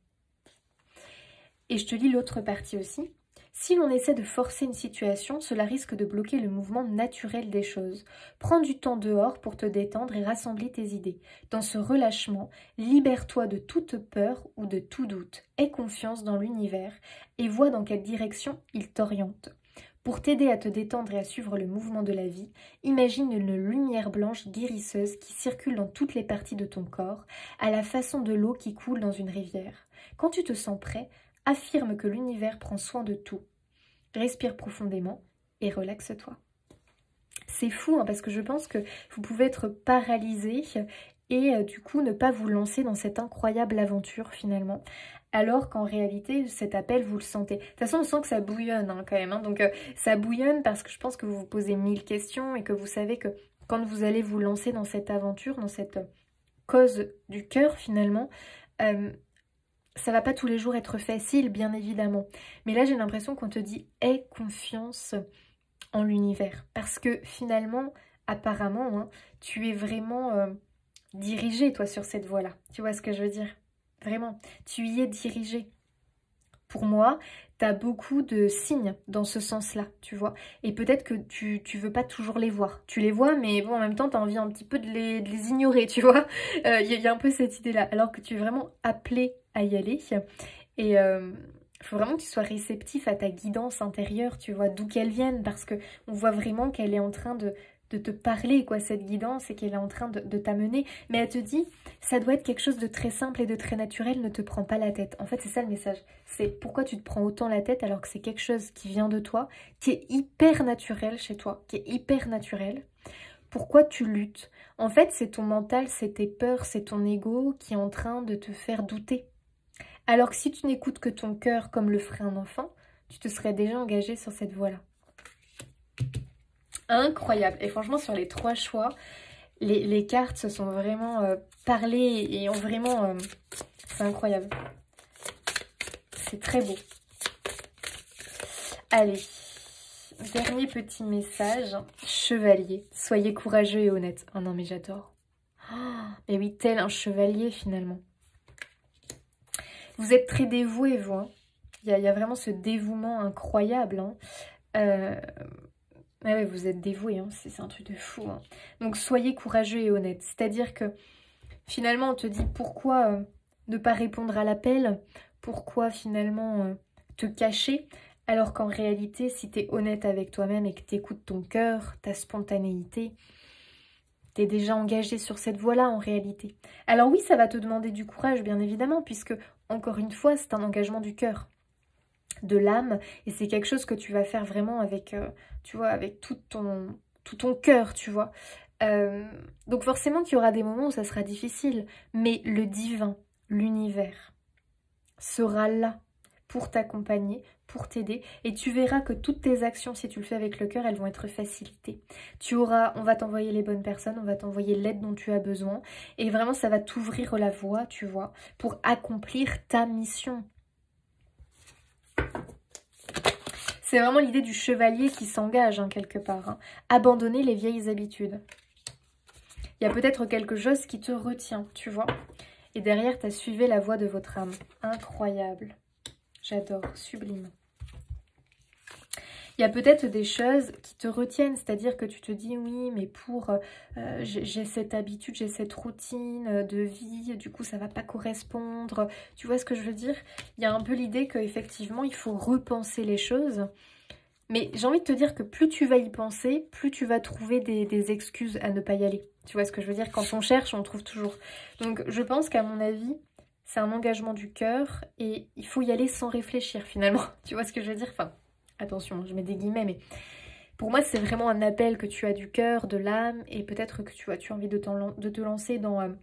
Et je te lis l'autre partie aussi. Si l'on essaie de forcer une situation, cela risque de bloquer le mouvement naturel des choses. Prends du temps dehors pour te détendre et rassembler tes idées. Dans ce relâchement, libère-toi de toute peur ou de tout doute. Aie confiance dans l'univers et vois dans quelle direction il t'oriente. Pour t'aider à te détendre et à suivre le mouvement de la vie, imagine une lumière blanche guérisseuse qui circule dans toutes les parties de ton corps, à la façon de l'eau qui coule dans une rivière. Quand tu te sens prêt, affirme que l'univers prend soin de tout. Respire profondément et relaxe-toi. C'est fou hein, parce que je pense que vous pouvez être paralysé et du coup ne pas vous lancer dans cette incroyable aventure finalement. Alors qu'en réalité, cet appel, vous le sentez. De toute façon, on sent que ça bouillonne hein, quand même. Hein. Donc ça bouillonne parce que je pense que vous vous posez 1000 questions et que vous savez que quand vous allez vous lancer dans cette aventure, dans cette cause du cœur finalement, ça va pas tous les jours être facile, bien évidemment. Mais là, j'ai l'impression qu'on te dit « aie confiance en l'univers ». Parce que finalement, apparemment, hein, tu es vraiment dirigé, toi, sur cette voie-là. Tu vois ce que je veux dire? Vraiment, tu y es dirigé. Pour moi, tu as beaucoup de signes dans ce sens-là, tu vois. Et peut-être que tu veux pas toujours les voir. Tu les vois, mais bon, en même temps, tu as envie un petit peu de les ignorer, tu vois. Y a un peu cette idée-là. Alors que tu es vraiment appelé à y aller. Et il faut vraiment que tu sois réceptif à ta guidance intérieure, tu vois, d'où qu'elle vienne. Parce qu'on voit vraiment qu'elle est en train te parler, quoi, cette guidance, et qu'elle est en train de t'amener. Mais elle te dit, ça doit être quelque chose de très simple et de très naturel, ne te prends pas la tête. En fait, c'est ça le message. C'est pourquoi tu te prends autant la tête alors que c'est quelque chose qui vient de toi, qui est hyper naturel chez toi, qui est hyper naturel. Pourquoi tu luttes? En fait, c'est ton mental, c'est tes peurs, c'est ton ego qui est en train de te faire douter. Alors que si tu n'écoutes que ton cœur comme le ferait un enfant, tu te serais déjà engagé sur cette voie-là. Incroyable. Et franchement, sur les 3 choix, les cartes se sont vraiment parlées et ont vraiment... c'est incroyable. C'est très beau. Allez, dernier petit message. Chevalier, soyez courageux et honnête. Oh non, mais j'adore. Oh, mais oui, tel un chevalier finalement. Vous êtes très dévoué, vous. Hein. Il y a vraiment ce dévouement incroyable. Hein. Ah ouais, vous êtes dévoué, hein. C'est un truc de fou. Hein. Donc soyez courageux et honnête. C'est-à-dire que finalement on te dit pourquoi ne pas répondre à l'appel, pourquoi finalement te cacher, alors qu'en réalité si tu es honnête avec toi-même et que tu écoutes ton cœur, ta spontanéité, tu es déjà engagé sur cette voie-là en réalité. Alors oui, ça va te demander du courage bien évidemment, puisque encore une fois c'est un engagement du cœur, de l'âme, et c'est quelque chose que tu vas faire vraiment avec, tu vois, avec tout ton cœur, tu vois. Donc forcément qu'il y aura des moments où ça sera difficile, mais le divin, l'univers, sera là pour t'accompagner, pour t'aider, et tu verras que toutes tes actions, si tu le fais avec le cœur, elles vont être facilitées. On va t'envoyer les bonnes personnes, on va t'envoyer l'aide dont tu as besoin, et vraiment ça va t'ouvrir la voie, tu vois, pour accomplir ta mission. C'est vraiment l'idée du chevalier qui s'engage, hein, quelque part. Hein. Abandonner les vieilles habitudes. Il y a peut-être quelque chose qui te retient, tu vois. Et derrière, tu as suivi la voie de votre âme. Incroyable. J'adore. Sublime. Il y a peut-être des choses qui te retiennent, c'est-à-dire que tu te dis oui, mais j'ai cette habitude, j'ai cette routine de vie, du coup ça va pas correspondre. Tu vois ce que je veux dire? Il y a un peu l'idée qu'effectivement il faut repenser les choses. Mais j'ai envie de te dire que plus tu vas y penser, plus tu vas trouver des excuses à ne pas y aller. Tu vois ce que je veux dire? Quand on cherche, on trouve toujours. Donc je pense qu'à mon avis, c'est un engagement du cœur et il faut y aller sans réfléchir finalement. Tu vois ce que je veux dire? Enfin, attention, je mets des guillemets, mais pour moi, c'est vraiment un appel que tu as du cœur, de l'âme, et peut-être que tu as envie de te lancer dans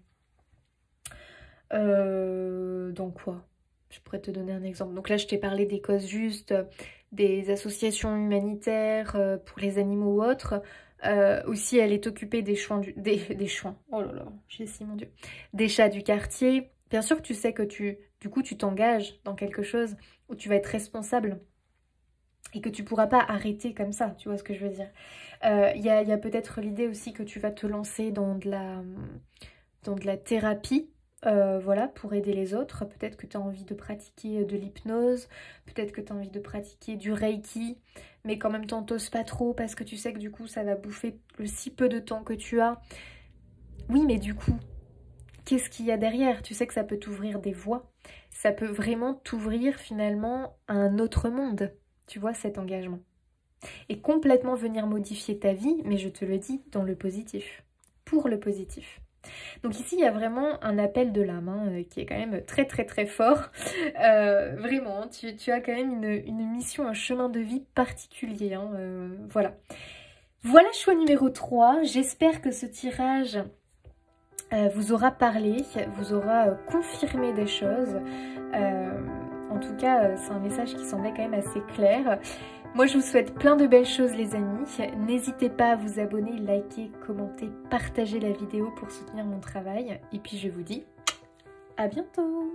quoi? Je pourrais te donner un exemple. Donc là, je t'ai parlé des causes justes, des associations humanitaires pour les animaux ou autres. Aussi, elle est occupée des chouins, des chouins. Oh là là, j'ai si mon Dieu. Des chats du quartier. Bien sûr que tu sais que du coup, tu t'engages dans quelque chose où tu vas être responsable. Et que tu pourras pas arrêter comme ça, tu vois ce que je veux dire. Il y a peut-être l'idée aussi que tu vas te lancer dans de la thérapie, voilà, pour aider les autres. Peut-être que tu as envie de pratiquer de l'hypnose, peut-être que tu as envie de pratiquer du reiki, mais qu'en même temps t'oses pas trop parce que tu sais que du coup ça va bouffer le si peu de temps que tu as. Oui, mais du coup, qu'est-ce qu'il y a derrière? Tu sais que ça peut t'ouvrir des voies, ça peut vraiment t'ouvrir finalement à un autre monde. Tu vois, cet engagement. Et complètement venir modifier ta vie, mais je te le dis, dans le positif. Pour le positif. Donc ici, il y a vraiment un appel de l'âme, hein, qui est quand même très très très fort. Vraiment, tu as quand même une mission, un chemin de vie particulier. Hein, voilà. Voilà, choix numéro 3. J'espère que ce tirage vous aura parlé, vous aura confirmé des choses. En tout cas, c'est un message qui semblait quand même assez clair. Moi, je vous souhaite plein de belles choses, les amis. N'hésitez pas à vous abonner, liker, commenter, partager la vidéo pour soutenir mon travail. Et puis, je vous dis à bientôt!